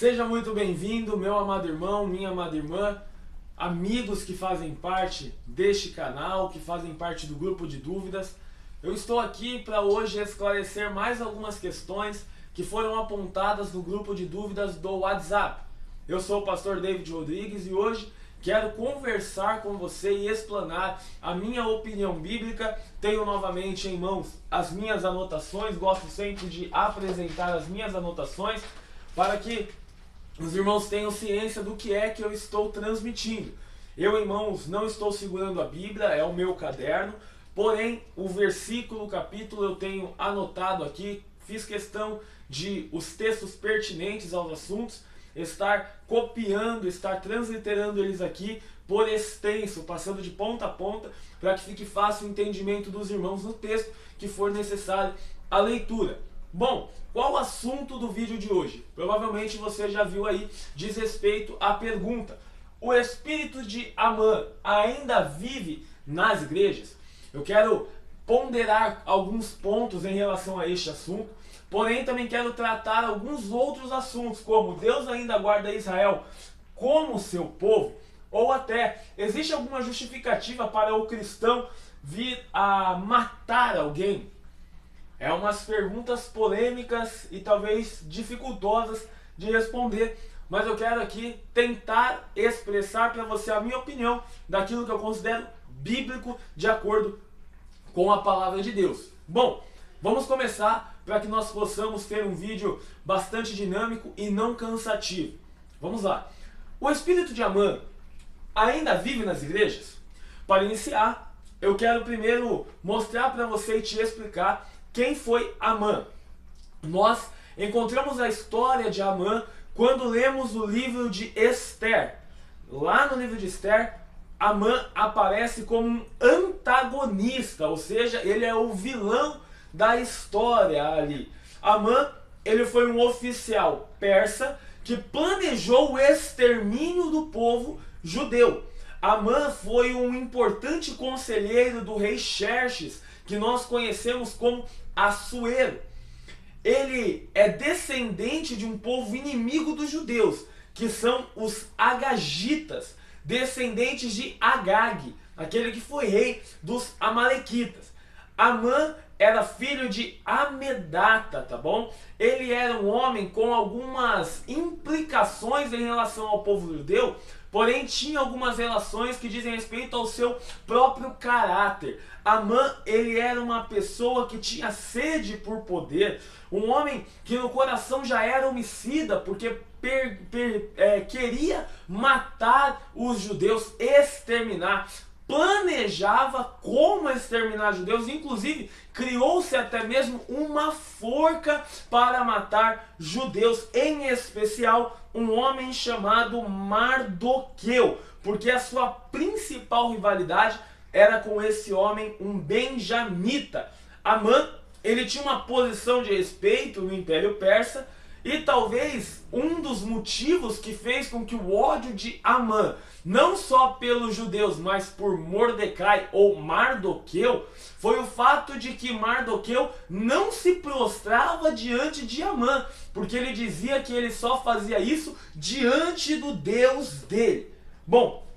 Seja muito bem-vindo, meu amado irmão, minha amada irmã, amigos que fazem parte deste canal, que fazem parte do grupo de dúvidas. Eu estou aqui para hoje esclarecer mais algumas questões que foram apontadas no grupo de dúvidas do WhatsApp. Eu sou o pastor David Rodrigues e hoje quero conversar com você e explanar a minha opinião bíblica. Tenho novamente em mãos as minhas anotações, gosto sempre de apresentar as minhas anotações para que os irmãos tenham ciência do que é que eu estou transmitindo. Eu, irmãos, não estou segurando a Bíblia, é o meu caderno, porém o versículo, o capítulo eu tenho anotado aqui, fiz questão de os textos pertinentes aos assuntos, estar copiando, estar transliterando eles aqui por extenso, passando de ponta a ponta, para que fique fácil o entendimento dos irmãos no texto que for necessário a leitura. Bom, qual o assunto do vídeo de hoje? Provavelmente você já viu aí, diz respeito à pergunta: o espírito de Amã ainda vive nas igrejas? Eu quero ponderar alguns pontos em relação a este assunto, porém também quero tratar alguns outros assuntos, como Deus ainda guarda Israel como seu povo, ou até existe alguma justificativa para o cristão vir a matar alguém? É umas perguntas polêmicas e talvez dificultosas de responder, mas eu quero aqui tentar expressar para você a minha opinião daquilo que eu considero bíblico de acordo com a palavra de Deus. Bom, vamos começar para que nós possamos ter um vídeo bastante dinâmico e não cansativo. Vamos lá. O espírito de Amã ainda vive nas igrejas? Para iniciar, eu quero primeiro mostrar para você e te explicar quem foi Amã. Nós encontramos a história de Amã quando lemos o livro de Esther. Lá no livro de Esther, Amã aparece como um antagonista, ou seja, ele é o vilão da história ali. Amã, ele foi um oficial persa que planejou o extermínio do povo judeu. Amã foi um importante conselheiro do rei Xerxes, que nós conhecemos como Assuero. Ele é descendente de um povo inimigo dos judeus, que são os agagitas, descendentes de Agag, aquele que foi rei dos amalequitas. Amã era filho de Amedata, tá bom? Ele era um homem com algumas implicações em relação ao povo judeu, porém tinha algumas relações que dizem respeito ao seu próprio caráter. Amã, ele era uma pessoa que tinha sede por poder, um homem que no coração já era homicida, porque queria matar os judeus, exterminar, planejava como exterminar judeus, inclusive criou-se até mesmo uma forca para matar judeus, em especial um homem chamado Mardoqueu, porque a sua principal rivalidade era com esse homem, um benjamita. Amã, ele tinha uma posição de respeito no Império Persa, e talvez um dos motivos que fez com que o ódio de Amã, não só pelos judeus, mas por Mordecai ou Mardoqueu, foi o fato de que Mardoqueu não se prostrava diante de Amã, porque ele dizia que ele só fazia isso diante do Deus dele. Bom,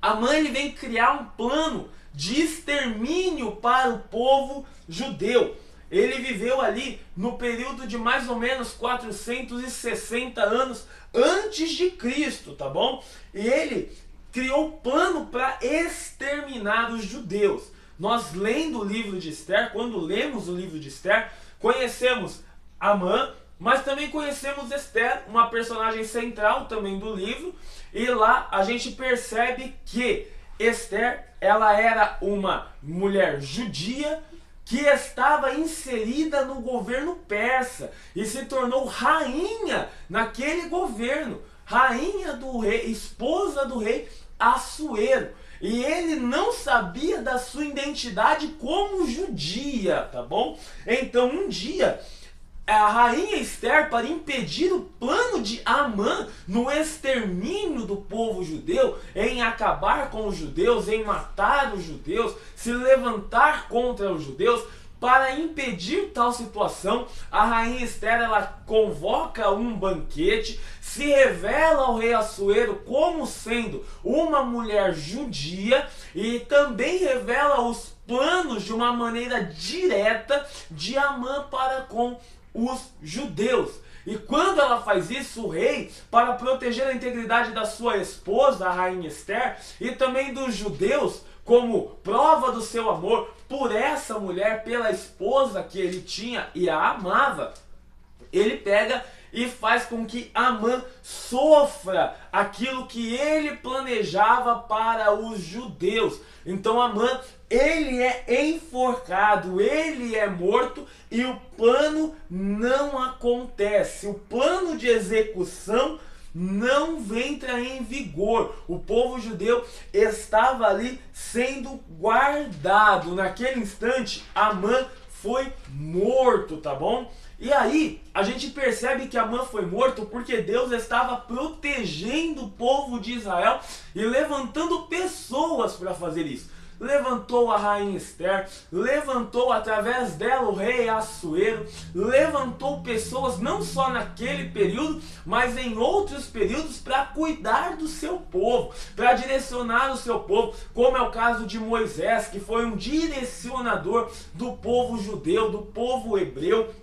Amã, ele vem criar um plano de extermínio para o povo judeu. Ele viveu ali no período de mais ou menos 460 anos antes de Cristo, tá bom? E ele criou um plano para exterminar os judeus. Nós lendo o livro de Esther, quando lemos o livro de Esther, conhecemos Amã, mas também conhecemos Esther, uma personagem central também do livro, e lá a gente percebe que Esther, ela era uma mulher judia que estava inserida no governo persa e se tornou rainha naquele governo, rainha do rei, esposa do rei Assuero. E ele não sabia da sua identidade como judia, tá bom? Então um dia a rainha Esther, para impedir o plano de Amã no extermínio do povo judeu, em acabar com os judeus, em matar os judeus, se levantar contra os judeus, para impedir tal situação, a rainha Esther ela convoca um banquete, se revela ao rei Assuero como sendo uma mulher judia e também revela os planos de uma maneira direta de Amã para com os judeus. E quando ela faz isso, o rei, para proteger a integridade da sua esposa, a rainha Esther, e também dos judeus, como prova do seu amor por essa mulher, pela esposa que ele tinha e a amava, ele pega e faz com que Amã sofra aquilo que ele planejava para os judeus. Então Amã, ele é enforcado, ele é morto e o plano não acontece. O plano de execução não entra em vigor. O povo judeu estava ali sendo guardado. Naquele instante, Amã foi morto, tá bom? E aí, a gente percebe que Amã foi morto porque Deus estava protegendo o povo de Israel e levantando pessoas para fazer isso. Levantou a rainha Esther, levantou através dela o rei Assuero, levantou pessoas não só naquele período, mas em outros períodos para cuidar do seu povo, para direcionar o seu povo, como é o caso de Moisés, que foi um direcionador do povo judeu, do povo hebreu,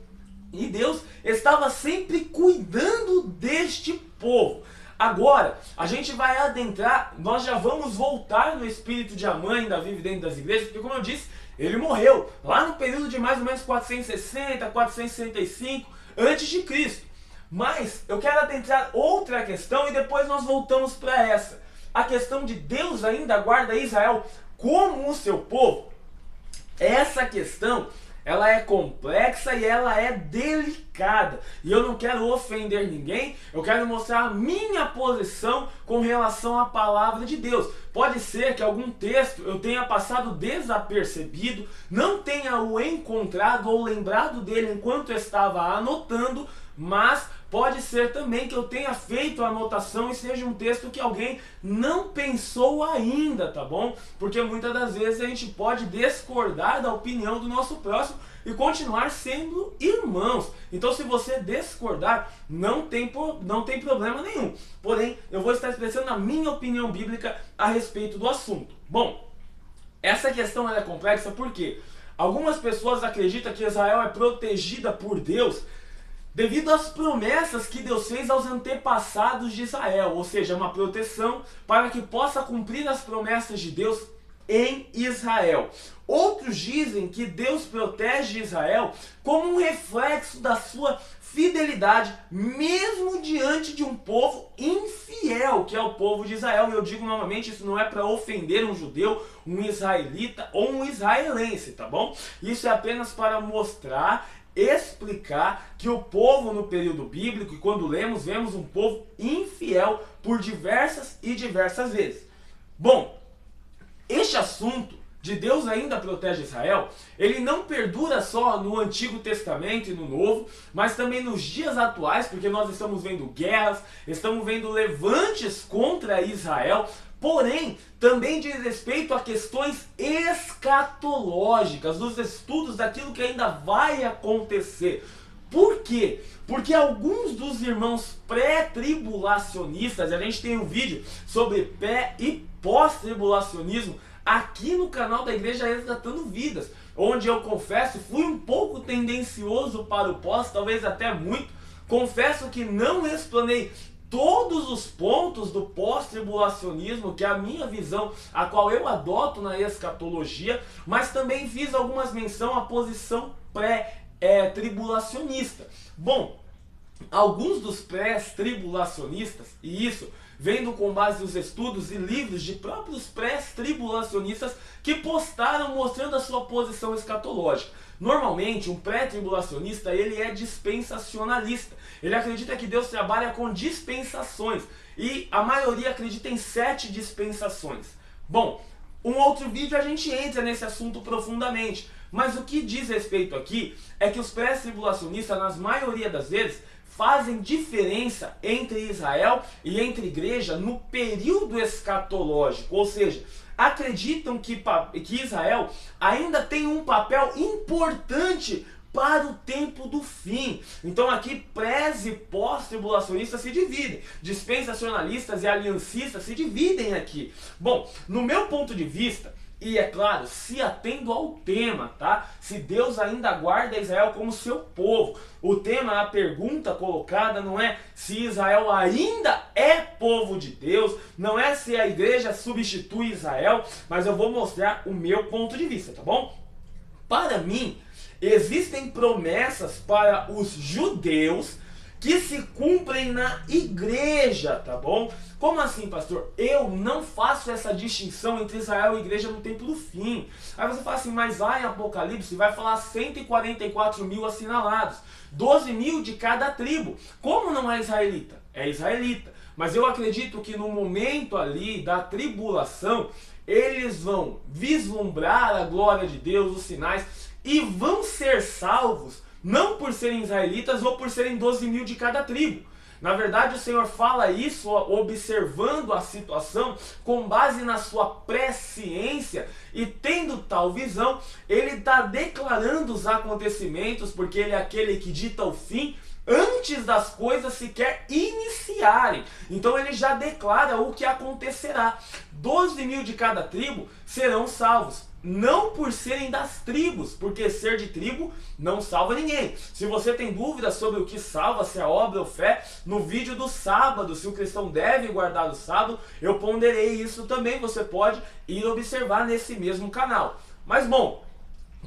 e Deus estava sempre cuidando deste povo. Agora, a gente vai adentrar, nós já vamos voltar no espírito de Amã, ainda vive dentro das igrejas, porque como eu disse, ele morreu lá no período de mais ou menos 460, 465 antes de Cristo. Mas eu quero adentrar outra questão e depois nós voltamos para essa. A questão de Deus ainda guarda Israel como o seu povo. Essa questão, ela é complexa e ela é delicada. E eu não quero ofender ninguém, eu quero mostrar a minha posição com relação à palavra de Deus. Pode ser que algum texto eu tenha passado desapercebido, não tenha o encontrado ou lembrado dele enquanto eu estava anotando, mas pode ser também que eu tenha feito a anotação e seja um texto que alguém não pensou ainda, tá bom? Porque muitas das vezes a gente pode discordar da opinião do nosso próximo e continuar sendo irmãos. Então se você discordar, não tem problema nenhum. Porém, eu vou estar expressando a minha opinião bíblica a respeito do assunto. Bom, essa questão é complexa porque algumas pessoas acreditam que Israel é protegida por Deus devido às promessas que Deus fez aos antepassados de Israel, ou seja, uma proteção para que possa cumprir as promessas de Deus em Israel. Outros dizem que Deus protege Israel como um reflexo da sua fidelidade, mesmo diante de um povo infiel, que é o povo de Israel. E eu digo novamente, isso não é para ofender um judeu, um israelita ou um israelense, tá bom? Isso é apenas para mostrar, explicar que o povo no período bíblico, e quando lemos, vemos um povo infiel por diversas vezes. Bom, este assunto de Deus ainda protege Israel, ele não perdura só no Antigo Testamento e no Novo, mas também nos dias atuais, porque nós estamos vendo guerras, estamos vendo levantes contra Israel, porém, também diz respeito a questões escatológicas, dos estudos daquilo que ainda vai acontecer. Por quê? Porque alguns dos irmãos pré-tribulacionistas, a gente tem um vídeo sobre pré e pós-tribulacionismo aqui no canal da Igreja Resgatando Vidas, onde eu confesso, fui um pouco tendencioso para o pós, talvez até muito. Confesso que não explanei todos os pontos do pós-tribulacionismo, que é a minha visão, a qual eu adoto na escatologia, mas também fiz algumas menções à posição pré-tribulacionista. Bom, alguns dos pré-tribulacionistas, e isso vendo com base nos estudos e livros de próprios pré-tribulacionistas que postaram mostrando a sua posição escatológica. Normalmente, um pré-tribulacionista, ele é dispensacionalista. Ele acredita que Deus trabalha com dispensações. E a maioria acredita em 7 dispensações. Bom, um outro vídeo a gente entra nesse assunto profundamente. Mas o que diz respeito aqui é que os pré-tribulacionistas, na maioria das vezes, fazem diferença entre Israel e entre igreja no período escatológico, ou seja, acreditam que Israel ainda tem um papel importante para o tempo do fim. Então aqui pré e pós-tribulacionistas se dividem, dispensacionalistas e aliancistas se dividem aqui. Bom, no meu ponto de vista, e é claro, se atendo ao tema, tá? Se Deus ainda guarda Israel como seu povo. O tema, a pergunta colocada não é se Israel ainda é povo de Deus, não é se a igreja substitui Israel, mas eu vou mostrar o meu ponto de vista, tá bom? Para mim, existem promessas para os judeus que se cumprem na igreja, tá bom? Como assim, pastor? Eu não faço essa distinção entre Israel e igreja no tempo do fim. Aí você fala assim, mas lá em Apocalipse vai falar 144 mil assinalados, 12 mil de cada tribo. Como não é israelita? É israelita. Mas eu acredito que no momento ali da tribulação, eles vão vislumbrar a glória de Deus, os sinais, e vão ser salvos, não por serem israelitas ou por serem 12 mil de cada tribo. Na verdade, o Senhor fala isso observando a situação com base na sua presciência, e tendo tal visão, ele está declarando os acontecimentos, porque ele é aquele que dita o fim antes das coisas sequer iniciarem. Então ele já declara o que acontecerá. 12 mil de cada tribo serão salvos. Não por serem das tribos, porque ser de tribo não salva ninguém. Se você tem dúvidas sobre o que salva, se é obra ou fé, no vídeo do sábado, se o cristão deve guardar o sábado, eu ponderei isso também, você pode ir observar nesse mesmo canal. Mas bom,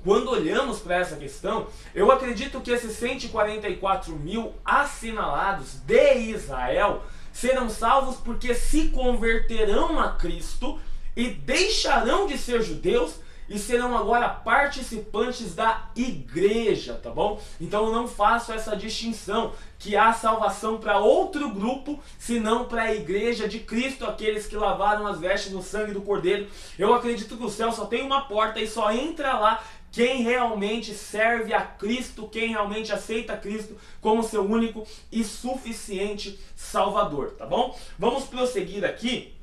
quando olhamos para essa questão, eu acredito que esses 144 mil assinalados de Israel serão salvos porque se converterão a Cristo e deixarão de ser judeus e serão agora participantes da igreja, tá bom? Então eu não faço essa distinção que há salvação para outro grupo, senão para a igreja de Cristo, aqueles que lavaram as vestes no sangue do Cordeiro. Eu acredito que o céu só tem uma porta e só entra lá quem realmente serve a Cristo, quem realmente aceita Cristo como seu único e suficiente Salvador, tá bom? Vamos prosseguir aqui.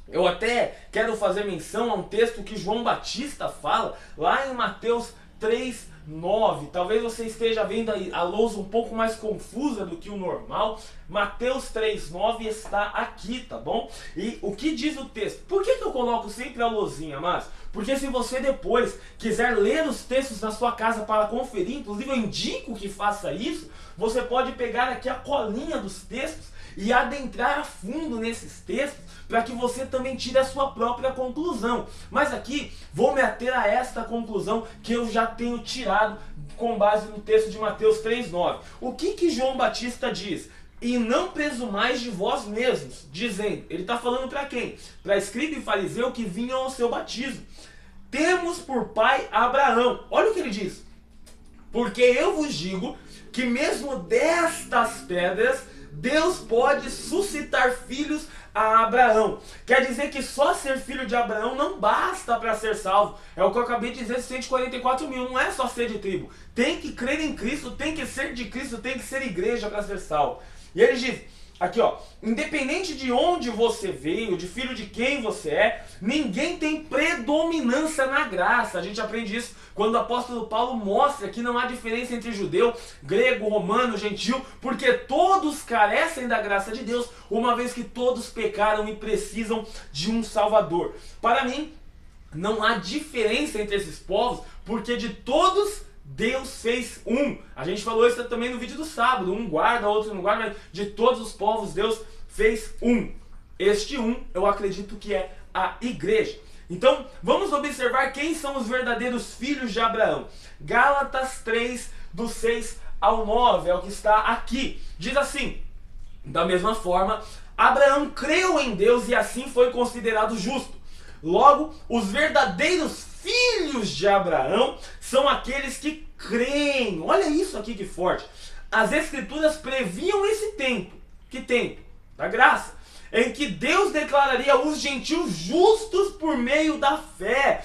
Eu até quero fazer menção a um texto que João Batista fala, lá em Mateus 3:9. Talvez você esteja vendo a lousa um pouco mais confusa do que o normal. Mateus 3:9 está aqui, tá bom? E o que diz o texto? Por que eu coloco sempre a lousinha, mas? Porque se você depois quiser ler os textos na sua casa para conferir, inclusive eu indico que faça isso, você pode pegar aqui a colinha dos textos e adentrar a fundo nesses textos, para que você também tire a sua própria conclusão. Mas aqui vou me ater a esta conclusão que eu já tenho tirado com base no texto de Mateus 3:9. O que João Batista diz? E não presumais de vós mesmos, dizendo, ele está falando para quem? Para escriba e fariseu que vinham ao seu batismo. Temos por pai Abraão. Olha o que ele diz. Porque eu vos digo que mesmo destas pedras Deus pode suscitar filhos a Abraão. Quer dizer que só ser filho de Abraão não basta para ser salvo. É o que eu acabei de dizer, 144 mil. Não é só ser de tribo. Tem que crer em Cristo, tem que ser de Cristo, tem que ser igreja para ser salvo. E ele diz, aqui ó, independente de onde você veio, de filho de quem você é, ninguém tem predominância na graça. A gente aprende isso quando o apóstolo Paulo mostra que não há diferença entre judeu, grego, romano, gentil, porque todos carecem da graça de Deus, uma vez que todos pecaram e precisam de um Salvador. Para mim, não há diferença entre esses povos, porque de todos Deus fez um. A gente falou isso também no vídeo do sábado. Um guarda, outro não guarda, mas de todos os povos Deus fez um. Este um, eu acredito que é a igreja. Então, vamos observar quem são os verdadeiros filhos de Abraão. Gálatas 3, do 6 ao 9, é o que está aqui. Diz assim, da mesma forma, Abraão creu em Deus e assim foi considerado justo. Logo, os verdadeiros filhos de Abraão são aqueles que creem. Olha isso aqui que forte. As escrituras previam esse tempo. Que tempo? Da graça. Em que Deus declararia os gentios justos por meio da fé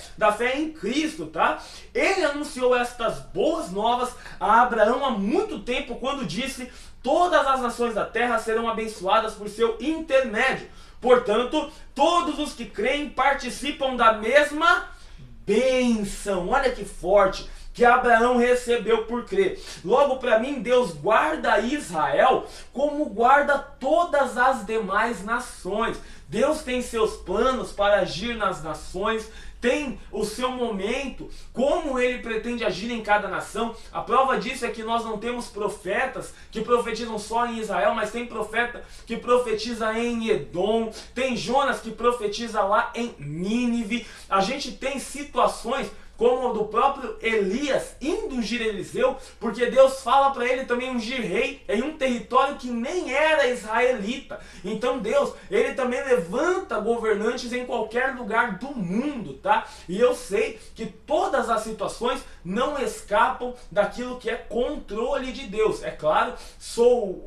em Cristo, tá? Ele anunciou estas boas novas a Abraão há muito tempo, quando disse: todas as nações da terra serão abençoadas por seu intermédio. Portanto, todos os que creem participam da mesma bênção. Olha que forte que Abraão recebeu por crer. Logo, para mim, Deus guarda Israel como guarda todas as demais nações. Deus tem seus planos para agir nas nações, tem o seu momento, como ele pretende agir em cada nação. A prova disso é que nós não temos profetas que profetizam só em Israel, mas tem profeta que profetiza em Edom, tem Jonas que profetiza lá em Nínive. A gente tem situações como o do próprio Elias indo ungir Eliseu, porque Deus fala para ele também ungir rei em um território que nem era israelita. Então Deus, ele também levanta governantes em qualquer lugar do mundo, tá? E eu sei que todas as situações não escapam daquilo que é controle de Deus. É claro, sou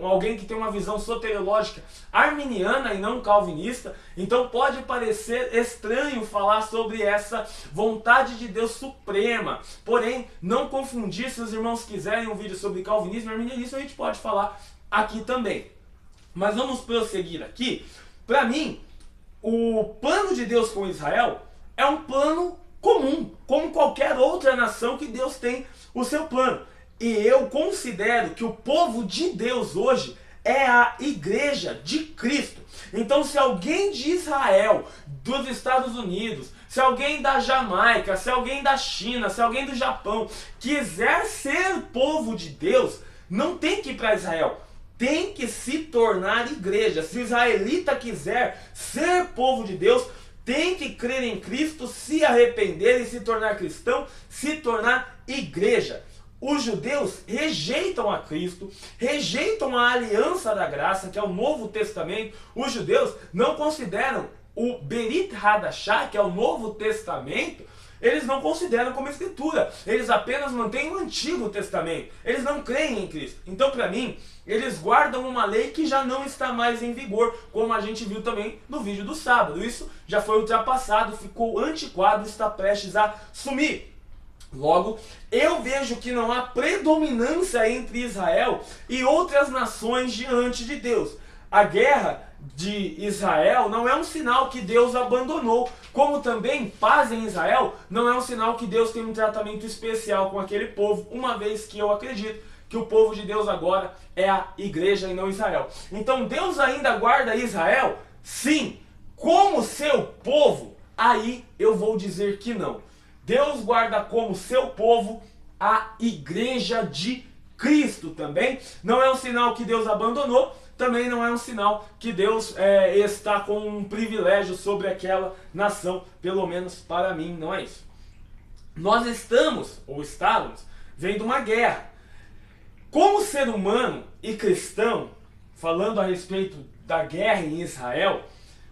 alguém que tem uma visão soteriológica arminiana e não calvinista, então pode parecer estranho falar sobre essa vontade de Deus suprema. Porém, não confundir. Se os irmãos quiserem um vídeo sobre calvinismo e arminianismo, a gente pode falar aqui também. Mas vamos prosseguir aqui. Para mim, o plano de Deus com Israel é um plano comum, como qualquer outra nação que Deus tem o seu plano. E eu considero que o povo de Deus hoje é a igreja de Cristo. Então, se alguém de Israel, dos Estados Unidos, se alguém da Jamaica, se alguém da China, se alguém do Japão quiser ser povo de Deus, não tem que ir para Israel, tem que se tornar igreja. Se o israelita quiser ser povo de Deus, tem que crer em Cristo, se arrepender e se tornar cristão, se tornar igreja. Os judeus rejeitam a Cristo, rejeitam a aliança da graça, que é o Novo Testamento. Os judeus não consideram o Berit Hadashah, que é o Novo Testamento, eles não consideram como escritura. Eles apenas mantêm o Antigo Testamento. Eles não creem em Cristo. Então, para mim, eles guardam uma lei que já não está mais em vigor, como a gente viu também no vídeo do sábado. Isso já foi ultrapassado, ficou antiquado, está prestes a sumir. Logo, eu vejo que não há predominância entre Israel e outras nações diante de Deus. A guerra de Israel não é um sinal que Deus abandonou, como também paz em Israel não é um sinal que Deus tem um tratamento especial com aquele povo, uma vez que eu acredito que o povo de Deus agora é a igreja e não Israel. Então Deus ainda guarda Israel? Sim. Como seu povo? Aí eu vou dizer que não. Deus guarda como seu povo a igreja de Cristo também. Não é um sinal que Deus abandonou, também não é um sinal que Deus está com um privilégio sobre aquela nação. Pelo menos para mim não é isso. Nós estamos vendo uma guerra. Como ser humano e cristão, falando a respeito da guerra em Israel,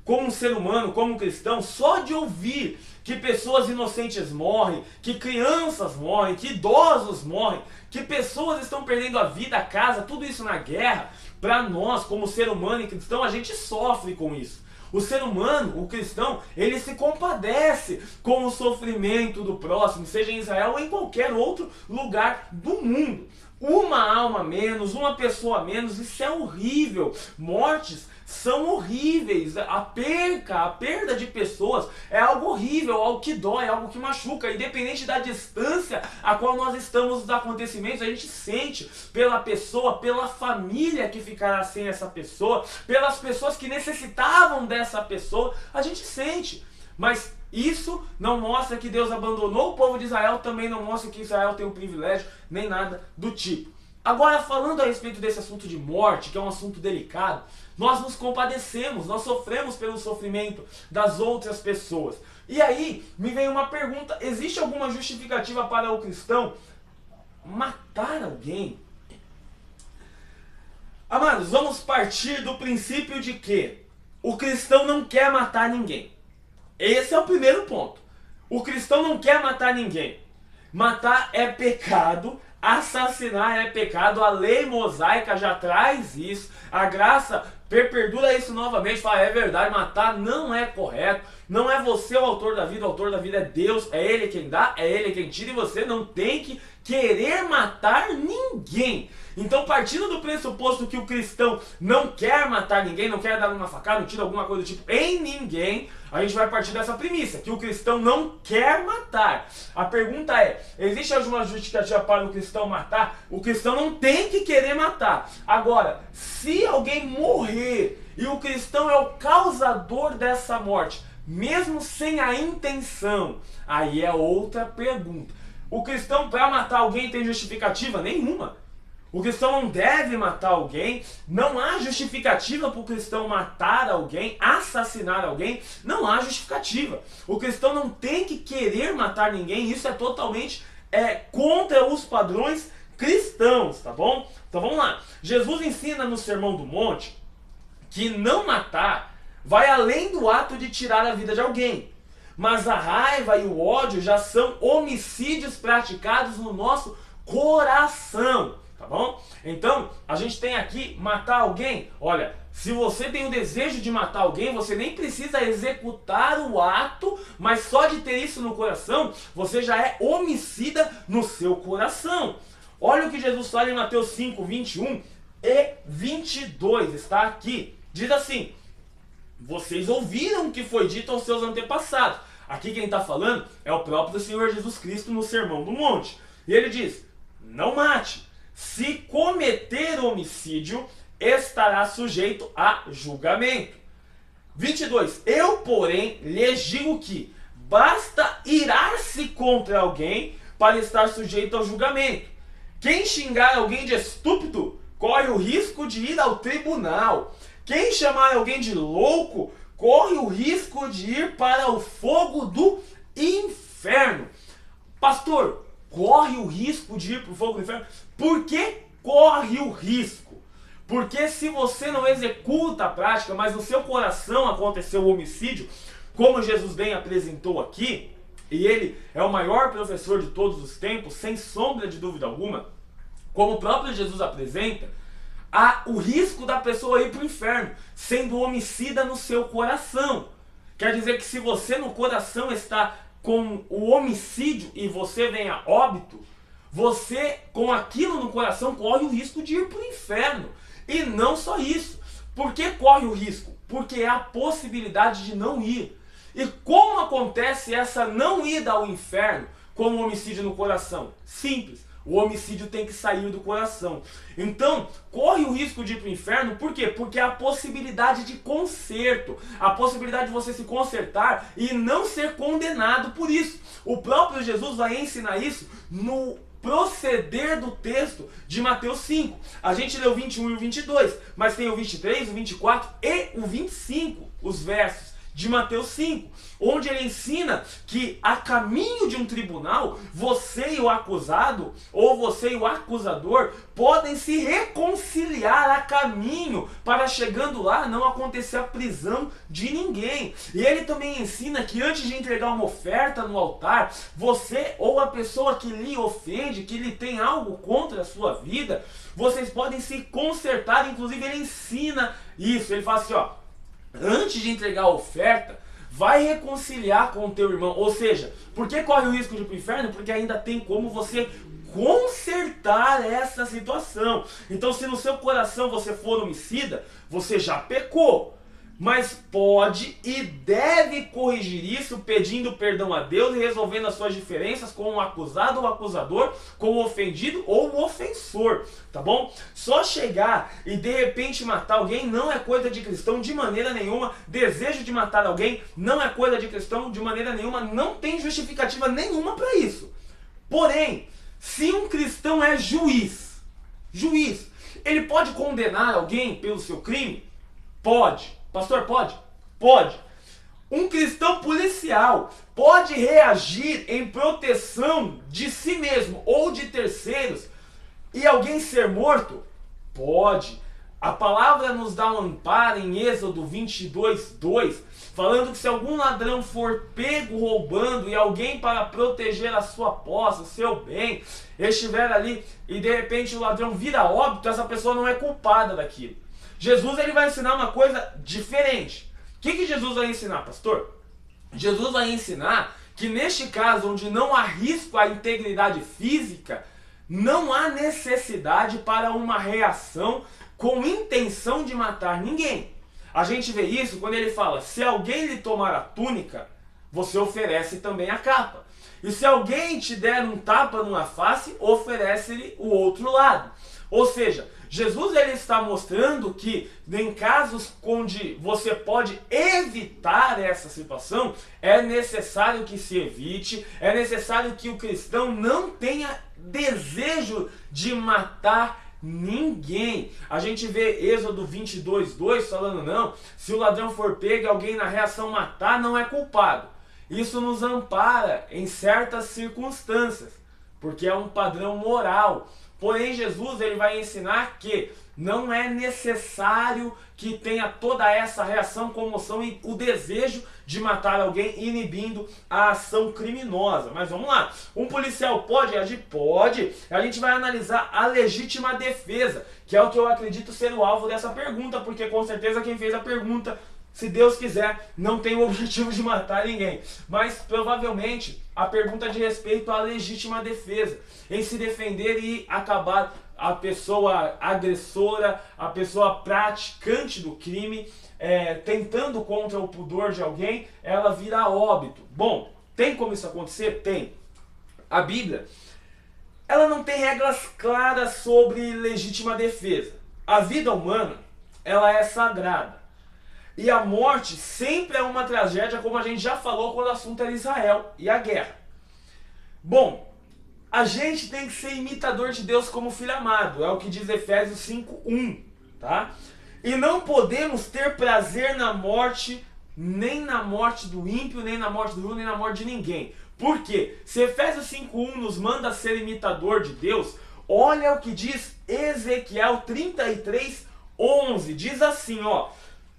como ser humano, como cristão, só de ouvir que pessoas inocentes morrem, que crianças morrem, que idosos morrem, que pessoas estão perdendo a vida, a casa, tudo isso na guerra, para nós, como ser humano e cristão, a gente sofre com isso. O ser humano, o cristão, ele se compadece com o sofrimento do próximo, seja em Israel ou em qualquer outro lugar do mundo. Uma alma a menos, uma pessoa a menos, isso é horrível. Mortes são horríveis. A perda de pessoas é algo horrível, algo que dói, algo que machuca. Independente da distância a qual nós estamos dos acontecimentos, a gente sente pela pessoa, pela família que ficará sem essa pessoa, pelas pessoas que necessitavam dessa pessoa, a gente sente. Mas isso não mostra que Deus abandonou o povo de Israel, também não mostra que Israel tem um privilégio, nem nada do tipo. Agora, falando a respeito desse assunto de morte, que é um assunto delicado, nós nos compadecemos, nós sofremos pelo sofrimento das outras pessoas. E aí, me vem uma pergunta, existe alguma justificativa para o cristão matar alguém? Amados, vamos partir do princípio de que o cristão não quer matar ninguém. Esse é o primeiro ponto. O cristão não quer matar ninguém. Matar é pecado, Assassinar é pecado, a lei mosaica já traz isso, a graça perperdura isso novamente, fala, é verdade, matar não é correto, não é você o autor da vida é Deus, é Ele quem dá, é Ele quem tira, e você não tem que querer matar ninguém. Então, partindo do pressuposto que o cristão não quer matar ninguém, não quer dar uma facada, não tira alguma coisa do tipo em ninguém, a gente vai partir dessa premissa, que o cristão não quer matar. A pergunta é, existe alguma justificativa para o cristão matar? O cristão não tem que querer matar. Agora, se alguém morrer e o cristão é o causador dessa morte, mesmo sem a intenção, aí é outra pergunta. O cristão, para matar alguém, tem justificativa? Nenhuma. O cristão não deve matar alguém, não há justificativa para o cristão matar alguém, assassinar alguém, não há justificativa. O cristão não tem que querer matar ninguém, isso é totalmente contra os padrões cristãos, tá bom? Então vamos lá. Jesus ensina no Sermão do Monte que não matar vai além do ato de tirar a vida de alguém. Mas a raiva e o ódio já são homicídios praticados no nosso coração. Tá bom? Então, a gente tem aqui matar alguém. Olha, se você tem o desejo de matar alguém, você nem precisa executar o ato, mas só de ter isso no coração, você já é homicida no seu coração. Olha o que Jesus fala em Mateus 5, 21 e 22. Está aqui. Diz assim: vocês ouviram o que foi dito aos seus antepassados. Aqui quem está falando é o próprio Senhor Jesus Cristo no Sermão do Monte. E ele diz, não mate. Se cometer homicídio, estará sujeito a julgamento. 22. Eu, porém, lhes digo que basta irar-se contra alguém para estar sujeito ao julgamento. Quem xingar alguém de estúpido, corre o risco de ir ao tribunal. Quem chamar alguém de louco, corre o risco de ir para o fogo do inferno. Pastor, corre o risco de ir para o fogo do inferno? Por que corre o risco? Porque se você não executa a prática, mas no seu coração aconteceu o homicídio, como Jesus bem apresentou aqui, e ele é o maior professor de todos os tempos, sem sombra de dúvida alguma, como o próprio Jesus apresenta, há o risco da pessoa ir para o inferno, sendo homicida no seu coração. Quer dizer que se você no coração está com o homicídio e você vem a óbito, você com aquilo no coração corre o risco de ir para o inferno. E não só isso. Por que corre o risco? Porque há a possibilidade de não ir. E como acontece essa não ida ao inferno com o homicídio no coração? Simples. O homicídio tem que sair do coração. Então, corre o risco de ir para o inferno, por quê? Porque há a possibilidade de conserto, a possibilidade de você se consertar e não ser condenado por isso. O próprio Jesus vai ensinar isso no proceder do texto de Mateus 5. A gente leu o 21 e o 22, mas tem o 23, o 24 e o 25, os versos de Mateus 5, onde ele ensina que a caminho de um tribunal, você e o acusado, ou você e o acusador, podem se reconciliar a caminho, para chegando lá não acontecer a prisão de ninguém. E ele também ensina que antes de entregar uma oferta no altar, você ou a pessoa que lhe ofende, que lhe tem algo contra a sua vida, vocês podem se consertar. Inclusive ele ensina isso, ele fala assim, ó, antes de entregar a oferta, vai reconciliar com o teu irmão. Ou seja, por que corre o risco de ir para o inferno? Porque ainda tem como você consertar essa situação. Então, se no seu coração você for homicida, você já pecou. Mas pode e deve corrigir isso pedindo perdão a Deus e resolvendo as suas diferenças com o acusado ou acusador, com o ofendido ou o ofensor, tá bom? Só chegar e de repente matar alguém não é coisa de cristão de maneira nenhuma. Desejo de matar alguém não é coisa de cristão de maneira nenhuma. Não tem justificativa nenhuma para isso. Porém, se um cristão é juiz, ele pode condenar alguém pelo seu crime? Pode. Pastor, pode? Pode. Um cristão policial pode reagir em proteção de si mesmo ou de terceiros e alguém ser morto? Pode. A palavra nos dá um amparo em Êxodo 22:2, falando que se algum ladrão for pego roubando e alguém para proteger a sua posse, o seu bem, estiver ali e de repente o ladrão vira óbito, essa pessoa não é culpada daquilo. Jesus ele vai ensinar uma coisa diferente. O que Jesus vai ensinar, pastor? Jesus vai ensinar que neste caso, onde não há risco à integridade física, não há necessidade para uma reação com intenção de matar ninguém. A gente vê isso quando ele fala, se alguém lhe tomar a túnica, você oferece também a capa. E se alguém te der um tapa numa face, oferece-lhe o outro lado. Ou seja, Jesus ele está mostrando que em casos onde você pode evitar essa situação, é necessário que se evite, é necessário que o cristão não tenha desejo de matar ninguém. A gente vê Êxodo 22:2 falando, não, se o ladrão for pego e alguém na reação matar, não é culpado. Isso nos ampara em certas circunstâncias, porque é um padrão moral. Porém, Jesus ele vai ensinar que não é necessário que tenha toda essa reação, comoção e o desejo de matar alguém, inibindo a ação criminosa. Mas vamos lá, um policial pode agir? Pode. A gente vai analisar a legítima defesa, que é o que eu acredito ser o alvo dessa pergunta, porque com certeza quem fez a pergunta, se Deus quiser, não tem o objetivo de matar ninguém. Mas provavelmente a pergunta de respeito à legítima defesa, em se defender e acabar a pessoa agressora, a pessoa praticante do crime, tentando contra o pudor de alguém, ela vira óbito. Bom, tem como isso acontecer? Tem. A Bíblia, ela não tem regras claras sobre legítima defesa. A vida humana, ela é sagrada. E a morte sempre é uma tragédia, como a gente já falou quando o assunto era Israel e a guerra. Bom, a gente tem que ser imitador de Deus como filho amado, é o que diz Efésios 5:1, tá? E não podemos ter prazer na morte, nem na morte do ímpio, nem na morte do justo, nem na morte de ninguém. Por quê? Se Efésios 5:1 nos manda ser imitador de Deus, olha o que diz Ezequiel 33:11, diz assim, ó,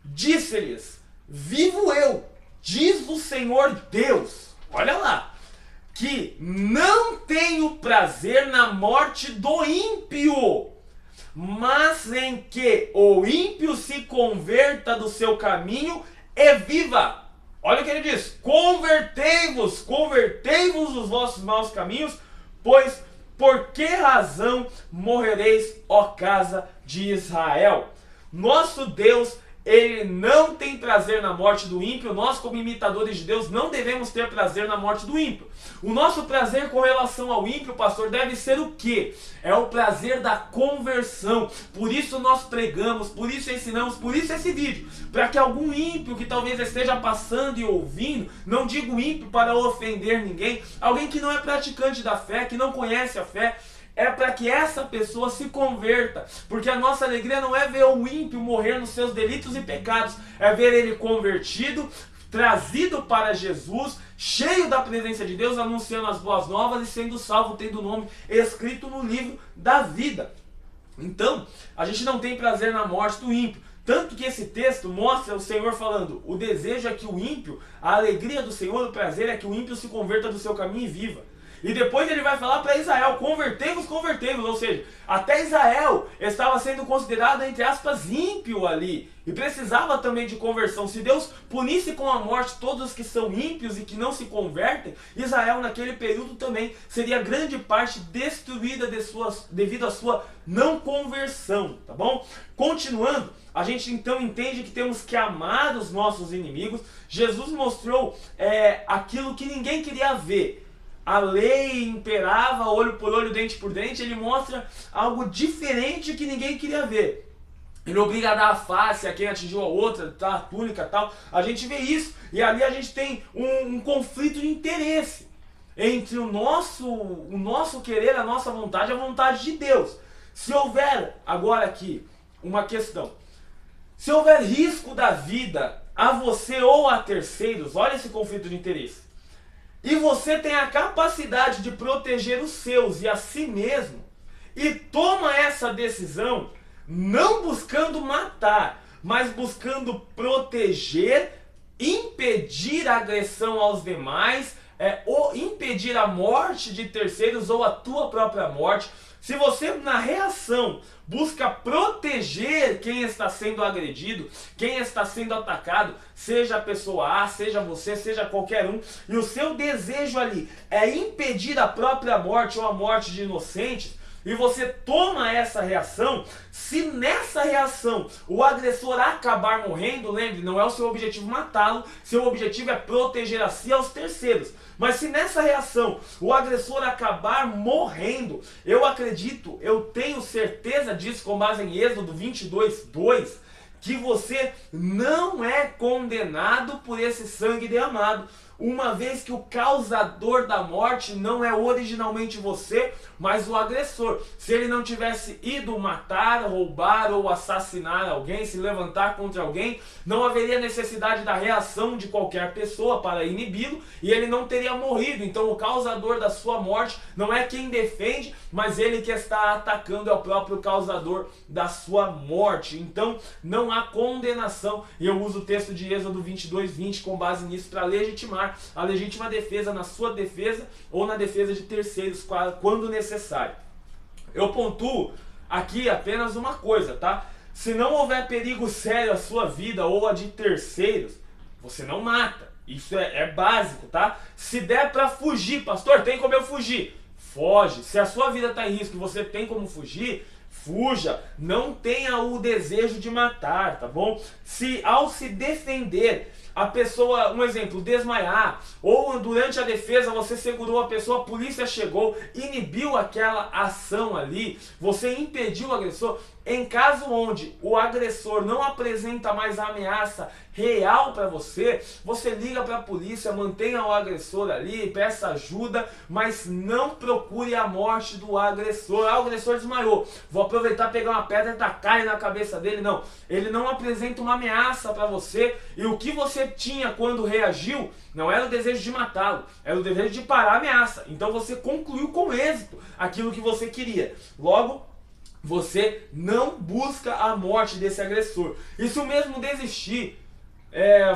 disse-lhes, vivo eu, diz o Senhor Deus, olha lá, que não tenho prazer na morte do ímpio, mas em que o ímpio se converta do seu caminho e viva. Olha o que ele diz, convertei-vos dos vossos maus caminhos, pois por que razão morrereis, ó casa de Israel? Nosso Deus, ele não tem prazer na morte do ímpio. Nós, como imitadores de Deus, não devemos ter prazer na morte do ímpio. O nosso prazer com relação ao ímpio, pastor, deve ser o quê? É o prazer da conversão. Por isso nós pregamos, por isso ensinamos, por isso esse vídeo. Para que algum ímpio que talvez esteja passando e ouvindo, não digo ímpio para ofender ninguém, alguém que não é praticante da fé, que não conhece a fé, é para que essa pessoa se converta, porque a nossa alegria não é ver o ímpio morrer nos seus delitos e pecados, é ver ele convertido, trazido para Jesus, cheio da presença de Deus, anunciando as boas novas e sendo salvo, tendo o nome escrito no livro da vida. Então, a gente não tem prazer na morte do ímpio. Tanto que esse texto mostra o Senhor falando, o desejo é que o ímpio, a alegria do Senhor, o prazer é que o ímpio se converta do seu caminho e viva. E depois ele vai falar para Israel, convertei-vos, ou seja, até Israel estava sendo considerado, entre aspas, ímpio ali, e precisava também de conversão. Se Deus punisse com a morte todos os que são ímpios e que não se convertem, Israel naquele período também seria grande parte destruída devido à sua não conversão, tá bom? Continuando, a gente então entende que temos que amar os nossos inimigos. Jesus mostrou aquilo que ninguém queria ver. A lei imperava, olho por olho, dente por dente. Ele mostra algo diferente que ninguém queria ver. Ele obriga a dar a face a quem atingiu a outra, tá, a túnica e tal. A gente vê isso, e ali a gente tem um conflito de interesse entre o nosso querer, a nossa vontade e a vontade de Deus. Se houver, agora aqui, uma questão. Se houver risco da vida a você ou a terceiros, olha esse conflito de interesse. E você tem a capacidade de proteger os seus e a si mesmo, e toma essa decisão, não buscando matar, mas buscando proteger, impedir a agressão aos demais, ou impedir a morte de terceiros ou a tua própria morte. Se você na reação busca proteger quem está sendo agredido, quem está sendo atacado, seja a pessoa A, seja você, seja qualquer um, e o seu desejo ali é impedir a própria morte ou a morte de inocentes, e você toma essa reação, se nessa reação o agressor acabar morrendo, lembre, não é o seu objetivo matá-lo, seu objetivo é proteger a si e aos terceiros. Mas se nessa reação o agressor acabar morrendo, eu acredito, eu tenho certeza disso com base em Êxodo 22:2, que você não é condenado por esse sangue derramado, uma vez que o causador da morte não é originalmente você, mas o agressor. Se ele não tivesse ido matar, roubar ou assassinar alguém, se levantar contra alguém, não haveria necessidade da reação de qualquer pessoa para inibi-lo e ele não teria morrido. Então o causador da sua morte não é quem defende, mas ele que está atacando é o próprio causador da sua morte. Então não há condenação, e eu uso o texto de Êxodo 22:20 com base nisso para legitimar a legítima defesa na sua defesa ou na defesa de terceiros quando necessário. Eu pontuo aqui apenas uma coisa, tá? Se não houver perigo sério à sua vida ou a de terceiros, você não mata. Isso é básico, tá? Se der para fugir, pastor, tem como eu fugir? Foge. Se a sua vida está em risco e você tem como fugir, fuja. Não tenha o desejo de matar, tá bom? Se ao se defender a pessoa, um exemplo, desmaiar, ou durante a defesa você segurou a pessoa, a polícia chegou, inibiu aquela ação ali, você impediu o agressor, em caso onde o agressor não apresenta mais ameaça real para você, você liga para a polícia, mantenha o agressor ali, peça ajuda, mas não procure a morte do agressor. Ah, o agressor desmaiou, vou aproveitar e pegar uma pedra e tacar na cabeça dele. Não, ele não apresenta uma ameaça para você, e o que você tinha quando reagiu não era o desejo de matá-lo, era o desejo de parar a ameaça. Então você concluiu com êxito aquilo que você queria. Logo, você não busca a morte desse agressor. E se o mesmo desistir,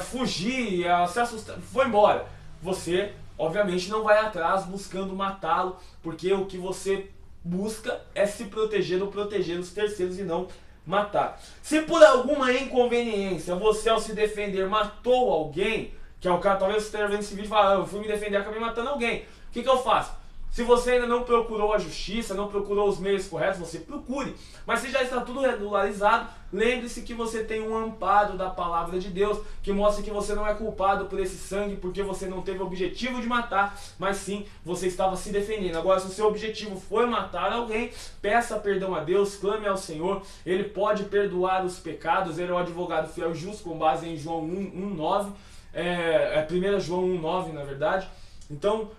fugir, se assustar, foi embora, você obviamente não vai atrás buscando matá-lo, porque o que você busca é se proteger ou proteger os terceiros e não matar. Se por alguma inconveniência você ao se defender matou alguém, que é o cara, talvez você esteja vendo esse vídeo e fala, eu fui me defender, acabei matando alguém, o que eu faço? Se você ainda não procurou a justiça, não procurou os meios corretos, você procure. Mas se já está tudo regularizado, lembre-se que você tem um amparo da palavra de Deus, que mostra que você não é culpado por esse sangue, porque você não teve o objetivo de matar, mas sim, você estava se defendendo. Agora, se o seu objetivo foi matar alguém, peça perdão a Deus, clame ao Senhor, Ele pode perdoar os pecados, Ele é o advogado fiel e justo, com base em João 1:9, 1 João 1:9, na verdade. Então,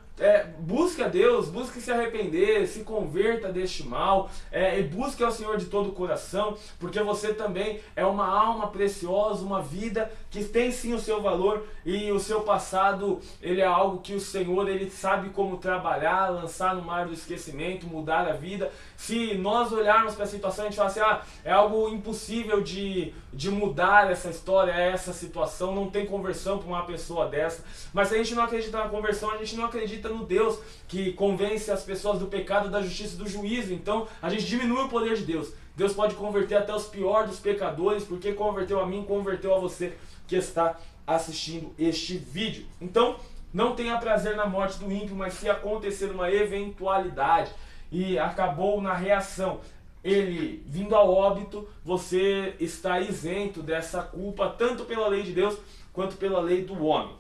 busque a Deus, busque se arrepender, se converta deste mal, e busque ao Senhor de todo o coração, porque você também é uma alma preciosa, uma vida que tem sim o seu valor, e o seu passado, ele é algo que o Senhor, ele sabe como trabalhar, lançar no mar do esquecimento, mudar a vida. Se nós olharmos para a situação, a gente fala assim, é algo impossível de mudar essa história, essa situação, não tem conversão para uma pessoa dessa. Mas se a gente não acredita na conversão, a gente não acredita no Deus que convence as pessoas do pecado, da justiça e do juízo. Então a gente diminui o poder de Deus. Deus pode converter até os piores dos pecadores, porque converteu a mim, converteu a você que está assistindo este vídeo. Então não tenha prazer na morte do ímpio, mas se acontecer uma eventualidade e acabou na reação, ele vindo ao óbito, você está isento dessa culpa, tanto pela lei de Deus quanto pela lei do homem.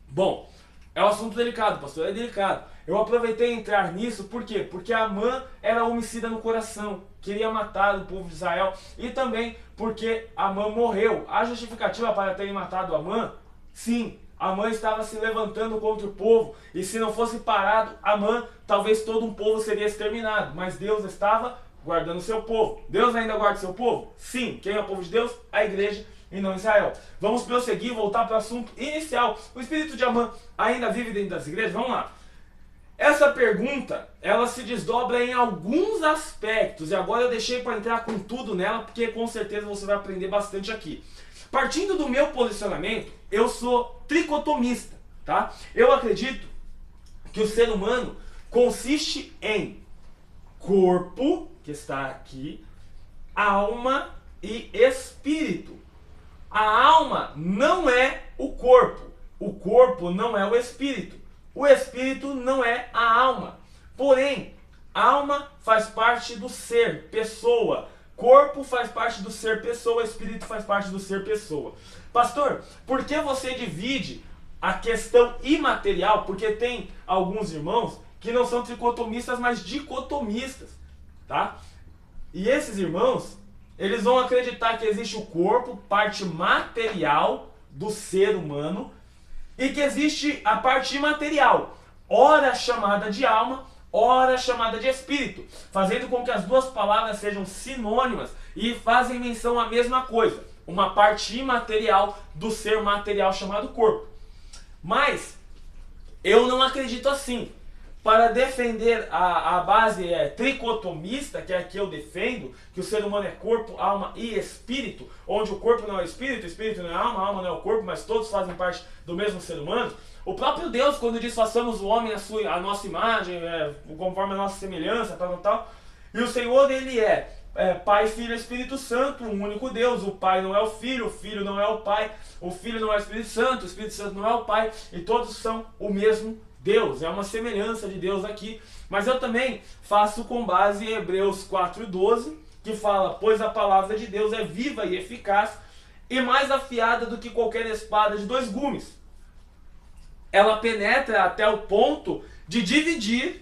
Bom, é um assunto delicado, pastor, é delicado. Eu aproveitei entrar nisso, por quê? Porque Amã era homicida no coração, queria matar o povo de Israel, e também porque Amã morreu. Há justificativa para terem matado Amã? Sim, Amã estava se levantando contra o povo, e se não fosse parado Amã, talvez todo um povo seria exterminado, mas Deus estava guardando o seu povo. Deus ainda guarda o seu povo? Sim. Quem é o povo de Deus? A igreja e não Israel. Vamos prosseguir, voltar para o assunto inicial. O espírito de Amã ainda vive dentro das igrejas? Vamos lá. Essa pergunta, ela se desdobra em alguns aspectos, e agora eu deixei para entrar com tudo nela, porque com certeza você vai aprender bastante aqui. Partindo do meu posicionamento, eu sou tricotomista, tá? Eu acredito que o ser humano consiste em corpo, que está aqui, alma e espírito. A alma não é o corpo não é o espírito não é a alma. Porém, alma faz parte do ser, pessoa. Corpo faz parte do ser pessoa, espírito faz parte do ser pessoa. Pastor, por que você divide a questão imaterial? Porque tem alguns irmãos que não são tricotomistas, mas dicotomistas, tá? E esses irmãos, eles vão acreditar que existe o corpo, parte material do ser humano, e que existe a parte imaterial, ora chamada de alma, ora chamada de espírito, fazendo com que as duas palavras sejam sinônimas e fazem menção à mesma coisa, uma parte imaterial do ser material chamado corpo. Mas eu não acredito assim. Para defender a base tricotomista, que é a que eu defendo, que o ser humano é corpo, alma e espírito, onde o corpo não é o espírito não é a alma não é o corpo, mas todos fazem parte do mesmo ser humano. O próprio Deus, quando diz façamos o homem a nossa imagem, conforme a nossa semelhança, tal, e o Senhor, ele é Pai, Filho e Espírito Santo, um único Deus. O Pai não é o Filho não é o Pai, o Filho não é o Espírito Santo não é o Pai, e todos são o mesmo Deus. É uma semelhança de Deus aqui, mas eu também faço com base em Hebreus 4:12, que fala: pois a palavra de Deus é viva e eficaz e mais afiada do que qualquer espada de dois gumes. Ela penetra até o ponto de dividir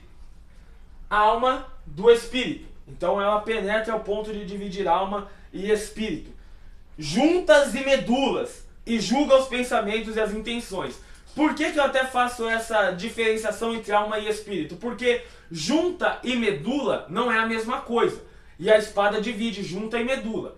a alma do espírito. Então ela penetra ao ponto de dividir alma e espírito, juntas e medulas, e julga os pensamentos e as intenções. Por que eu até faço essa diferenciação entre alma e espírito? Porque junta e medula não é a mesma coisa. E a espada divide junta e medula.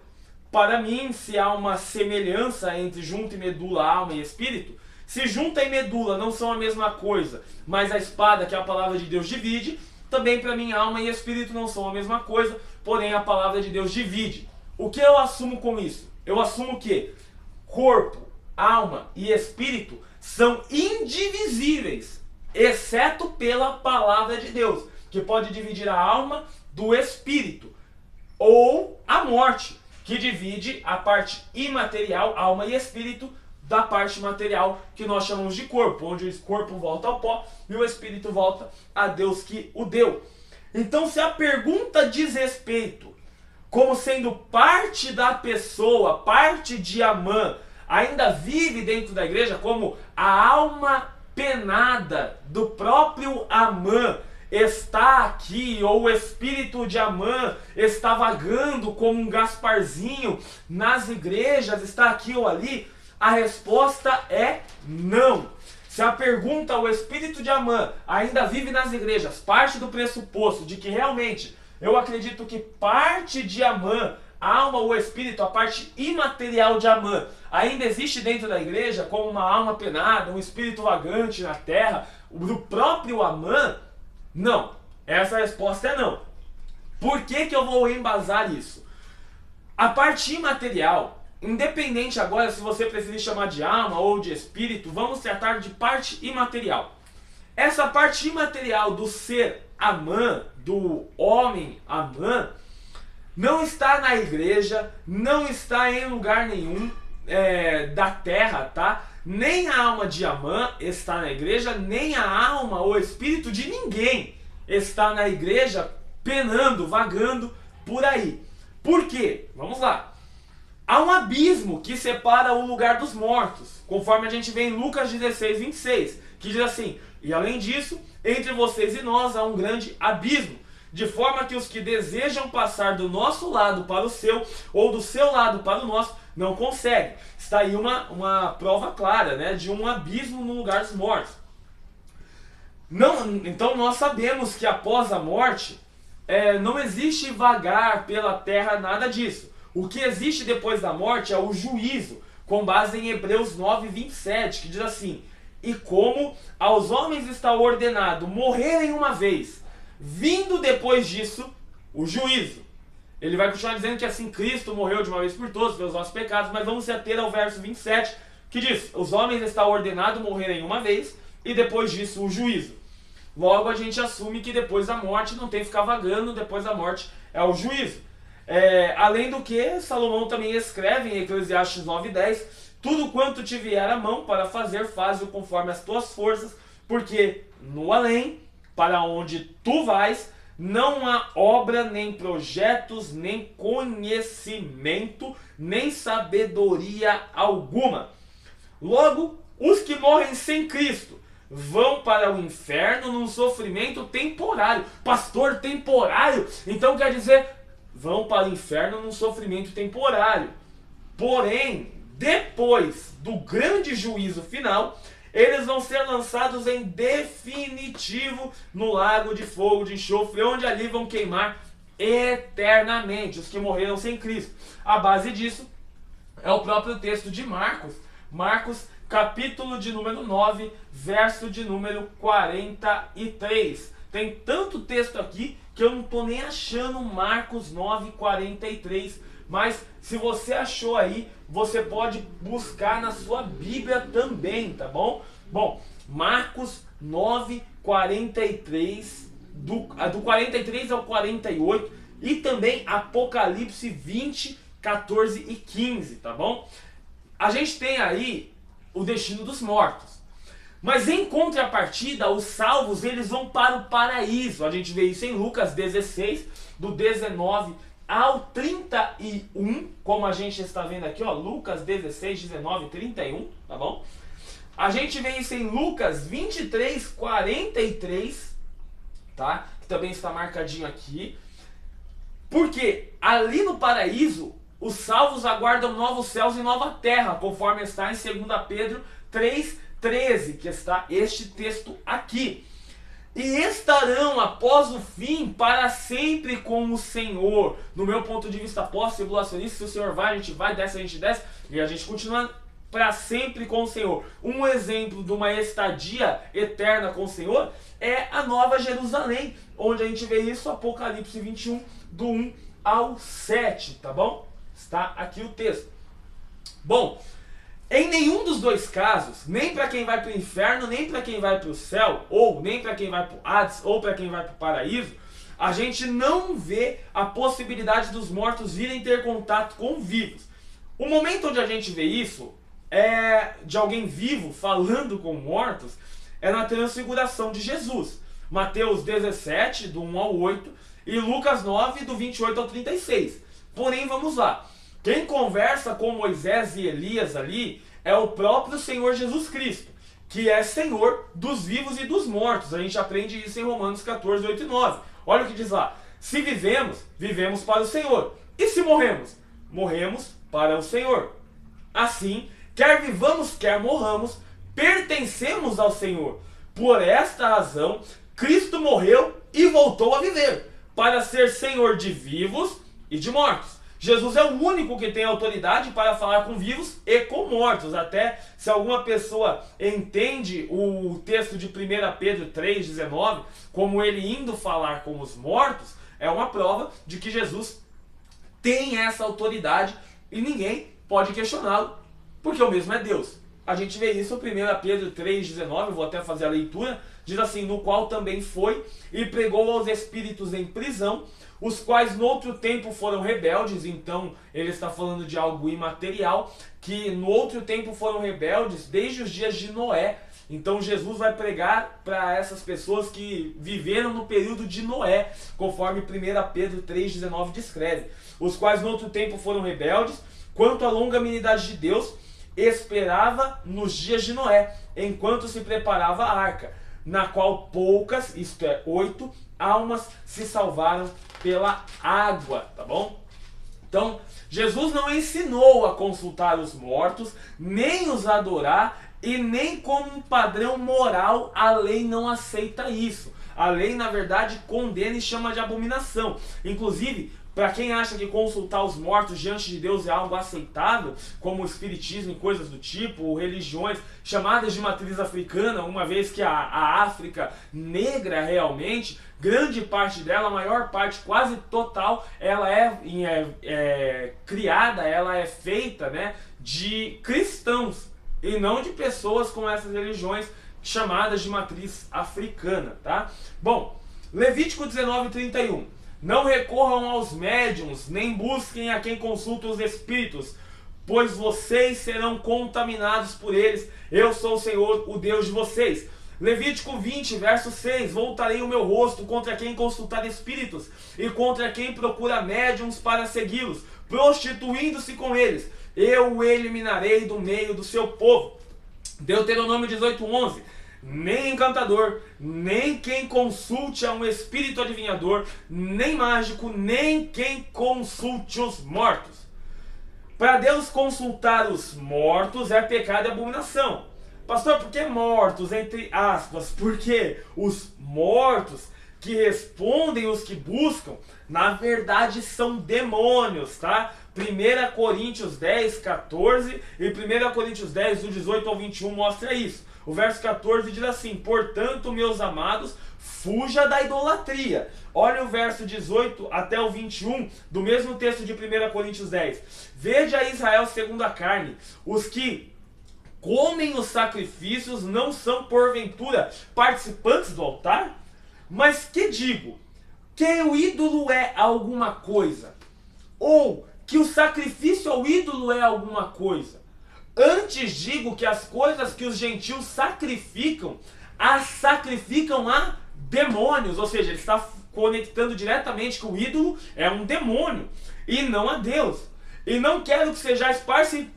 Para mim, se há uma semelhança entre junta e medula, alma e espírito, se junta e medula não são a mesma coisa, mas a espada, que é a palavra de Deus, divide, também para mim alma e espírito não são a mesma coisa, porém a palavra de Deus divide. O que eu assumo com isso? Eu assumo que corpo, alma e espírito são indivisíveis, exceto pela palavra de Deus, que pode dividir a alma do espírito, ou a morte, que divide a parte imaterial, alma e espírito, da parte material que nós chamamos de corpo, onde o corpo volta ao pó e o espírito volta a Deus que o deu. Então, se a pergunta diz respeito como sendo parte da pessoa, parte de Amã, ainda vive dentro da igreja, como a alma penada do próprio Amã está aqui, ou o espírito de Amã está vagando como um Gasparzinho nas igrejas, está aqui ou ali, a resposta é não. Se a pergunta, o espírito de Amã ainda vive nas igrejas, parte do pressuposto de que realmente eu acredito que parte de Amã, alma ou espírito, a parte imaterial de Amã, ainda existe dentro da igreja como uma alma penada, um espírito vagante na terra, do próprio Amã, não. Essa resposta é não. Por que eu vou embasar isso? A parte imaterial, independente agora se você precisa chamar de alma ou de espírito, vamos tratar de parte imaterial. Essa parte imaterial do ser Amã, do homem Amã, não está na igreja, não está em lugar nenhum da terra, tá? Nem a alma de Amã está na igreja, nem a alma ou espírito de ninguém está na igreja penando, vagando por aí. Por quê? Vamos lá. Há um abismo que separa o lugar dos mortos, conforme a gente vê em Lucas 16:26, que diz assim: e além disso, entre vocês e nós há um grande abismo, de forma que os que desejam passar do nosso lado para o seu, ou do seu lado para o nosso, não conseguem. Está aí uma prova clara, né, de um abismo no lugar dos mortos. Não, então nós sabemos que após a morte, não existe vagar pela terra, nada disso. O que existe depois da morte é o juízo, com base em Hebreus 9:27, que diz assim: e como aos homens está ordenado morrerem uma vez, vindo depois disso o juízo. Ele vai continuar dizendo que assim Cristo morreu de uma vez por todos pelos nossos pecados, mas vamos se ater ao verso 27, que diz: os homens está ordenado morrerem uma vez e depois disso o juízo. Logo a gente assume que depois da morte não tem que ficar vagando, depois da morte é o juízo. Além do que, Salomão também escreve em Eclesiastes 9:10: tudo quanto te vier a mão para fazer, faze-o conforme as tuas forças, porque no além, para onde tu vais, não há obra, nem projetos, nem conhecimento, nem sabedoria alguma. Logo, os que morrem sem Cristo vão para o inferno num sofrimento temporário. Pastor, temporário? Então quer dizer, vão para o inferno num sofrimento temporário. Porém, depois do grande juízo final, eles vão ser lançados em definitivo no lago de fogo de enxofre, onde ali vão queimar eternamente os que morreram sem Cristo. A base disso é o próprio texto de Marcos. Marcos, capítulo de número 9, verso de número 43. Tem tanto texto aqui que eu não estou nem achando Marcos 9, 43. Mas se você achou aí, você pode buscar na sua Bíblia também, tá bom? Bom, Marcos 9, 43, do 43 ao 48, e também Apocalipse 20, 14 e 15, tá bom? A gente tem aí o destino dos mortos. Mas em contrapartida, os salvos, eles vão para o paraíso. A gente vê isso em Lucas 16, do 19 ao 31, como a gente está vendo aqui, ó, Lucas 16, 19, 31, tá bom? A gente vê isso em Lucas 23, 43, tá? Que também está marcadinho aqui. Porque ali no paraíso, os salvos aguardam novos céus e nova terra, conforme está em 2 Pedro 3:13, que está este texto aqui. E estarão após o fim para sempre com o Senhor. No meu ponto de vista pós-tribulacionista, se o Senhor vai, a gente vai, desce, a gente desce, e a gente continua para sempre com o Senhor. Um exemplo de uma estadia eterna com o Senhor é a Nova Jerusalém, onde a gente vê isso, Apocalipse 21, do 1 ao 7, tá bom? Está aqui o texto. Bom, em nenhum dos dois casos, nem para quem vai para o inferno, nem para quem vai para o céu, ou nem para quem vai para o Hades, ou para quem vai para o paraíso, a gente não vê a possibilidade dos mortos virem ter contato com vivos. O momento onde a gente vê isso, de alguém vivo falando com mortos, é na transfiguração de Jesus. Mateus 17, do 1 ao 8, e Lucas 9, do 28 ao 36. Porém, vamos lá. Quem conversa com Moisés e Elias ali é o próprio Senhor Jesus Cristo, que é Senhor dos vivos e dos mortos. A gente aprende isso em Romanos 14, 8 e 9. Olha o que diz lá. Se vivemos, vivemos para o Senhor. E se morremos, morremos para o Senhor. Assim, quer vivamos, quer morramos, pertencemos ao Senhor. Por esta razão, Cristo morreu e voltou a viver, para ser Senhor de vivos e de mortos. Jesus é o único que tem autoridade para falar com vivos e com mortos. Até se alguma pessoa entende o texto de 1 Pedro 3,19 como ele indo falar com os mortos, é uma prova de que Jesus tem essa autoridade e ninguém pode questioná-lo, porque o mesmo é Deus. A gente vê isso em 1 Pedro 3,19, eu vou até fazer a leitura, diz assim: no qual também foi e pregou aos espíritos em prisão, os quais no outro tempo foram rebeldes. Então ele está falando de algo imaterial, que no outro tempo foram rebeldes desde os dias de Noé. Então Jesus vai pregar para essas pessoas que viveram no período de Noé, conforme 1 Pedro 3,19 descreve. Os quais no outro tempo foram rebeldes, quanto à longanimidade de Deus, esperava nos dias de Noé, enquanto se preparava a arca, na qual poucas, isto é, 8 almas se salvaram pela água, tá bom? Então, Jesus não ensinou a consultar os mortos, nem os adorar, e nem como um padrão moral. A lei não aceita isso. A lei, na verdade, condena e chama de abominação. Inclusive, Para quem acha que consultar os mortos diante de Deus é algo aceitável, como o espiritismo e coisas do tipo, ou religiões chamadas de matriz africana, uma vez que a África negra realmente, grande parte dela, a maior parte, quase total, ela é criada, ela é feita, né, de cristãos e não de pessoas com essas religiões chamadas de matriz africana, tá? Bom, Levítico 19:31. Não recorram aos médiuns, nem busquem a quem consulta os espíritos, pois vocês serão contaminados por eles. Eu sou o Senhor, o Deus de vocês. Levítico 20, verso 6. Voltarei o meu rosto contra quem consultar espíritos e contra quem procura médiuns para segui-los, prostituindo-se com eles. Eu o eliminarei do meio do seu povo. Deuteronômio 18:11. Nem encantador, nem quem consulte a um espírito adivinhador, nem mágico, nem quem consulte os mortos. Para Deus consultar os mortos é pecado e abominação. Pastor, por que mortos? Entre aspas, porque os mortos que respondem os que buscam, na verdade são demônios, tá? 1 Coríntios 10:14 e 1 Coríntios 10, do 18 ao 21 mostra isso. O verso 14 diz assim: portanto, meus amados, fuja da idolatria. Olha o verso 18 até o 21 do mesmo texto de 1 Coríntios 10. Veja Israel segundo a carne, os que comem os sacrifícios não são porventura participantes do altar? Mas que digo? Que o ídolo é alguma coisa? Ou que o sacrifício ao ídolo é alguma coisa? Antes digo que as coisas que os gentios sacrificam, as sacrificam a demônios. Ou seja, ele está conectando diretamente que o ídolo é um demônio e não a Deus. E não quero que sejais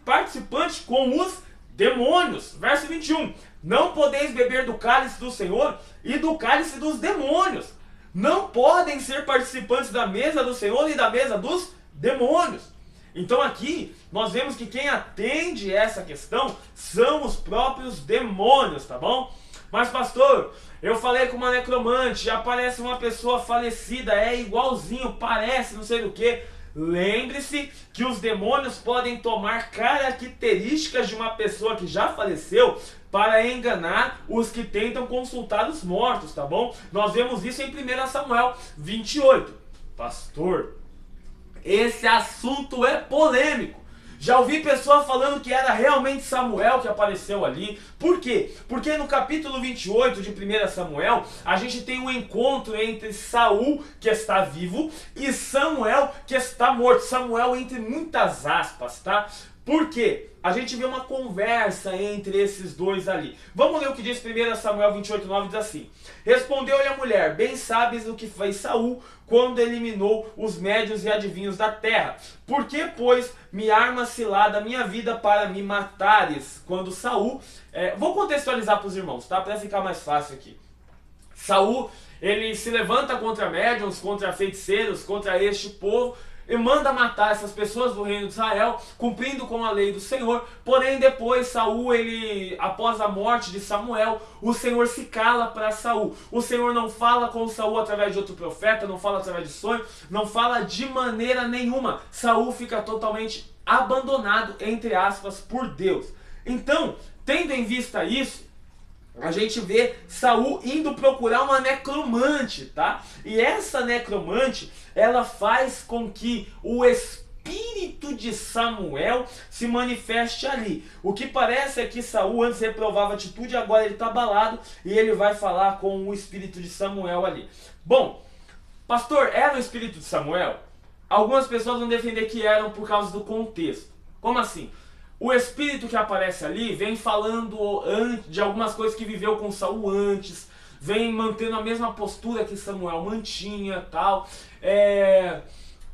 participantes com os demônios. Verso 21. Não podeis beber do cálice do Senhor e do cálice dos demônios. Não podem ser participantes da mesa do Senhor e da mesa dos demônios. Então aqui nós vemos que quem atende essa questão são os próprios demônios, tá bom? Mas pastor, eu falei com uma necromante, já parece uma pessoa falecida, é igualzinho, parece não sei do que. Lembre-se que os demônios podem tomar características de uma pessoa que já faleceu para enganar os que tentam consultar os mortos, tá bom? Nós vemos isso em 1 Samuel 28. Pastor, esse assunto é polêmico. Já ouvi pessoa falando que era realmente Samuel que apareceu ali. Por quê? Porque no capítulo 28 de 1 Samuel, a gente tem um encontro entre Saul, que está vivo, e Samuel, que está morto. Samuel entre muitas aspas, tá? Por quê? A gente vê uma conversa entre esses dois ali. Vamos ler o que diz 1 Samuel 28:9, diz assim: respondeu-lhe a mulher, bem sabes o que fez Saul quando eliminou os médios e adivinhos da terra. Por que, pois, me armas cilada a minha vida para me matares? Quando Saul... vou contextualizar para os irmãos, tá? Para ficar mais fácil aqui. Saul, ele se levanta contra médiuns, contra feiticeiros, contra este povo, e manda matar essas pessoas do reino de Israel, cumprindo com a lei do Senhor. Porém depois Saul, após a morte de Samuel, o Senhor se cala para Saul. O Senhor não fala com Saul através de outro profeta, não fala através de sonho, não fala de maneira nenhuma. Saul fica totalmente abandonado, entre aspas, por Deus. Então, tendo em vista isso, a gente vê Saul indo procurar uma necromante, tá? E essa necromante, ela faz com que o espírito de Samuel se manifeste ali. O que parece é que Saul antes reprovava a atitude, agora ele está abalado e ele vai falar com o espírito de Samuel ali. Bom, pastor, era o espírito de Samuel? Algumas pessoas vão defender que eram por causa do contexto. Como assim? O espírito que aparece ali vem falando de algumas coisas que viveu com Saul antes, vem mantendo a mesma postura que Samuel mantinha, tal.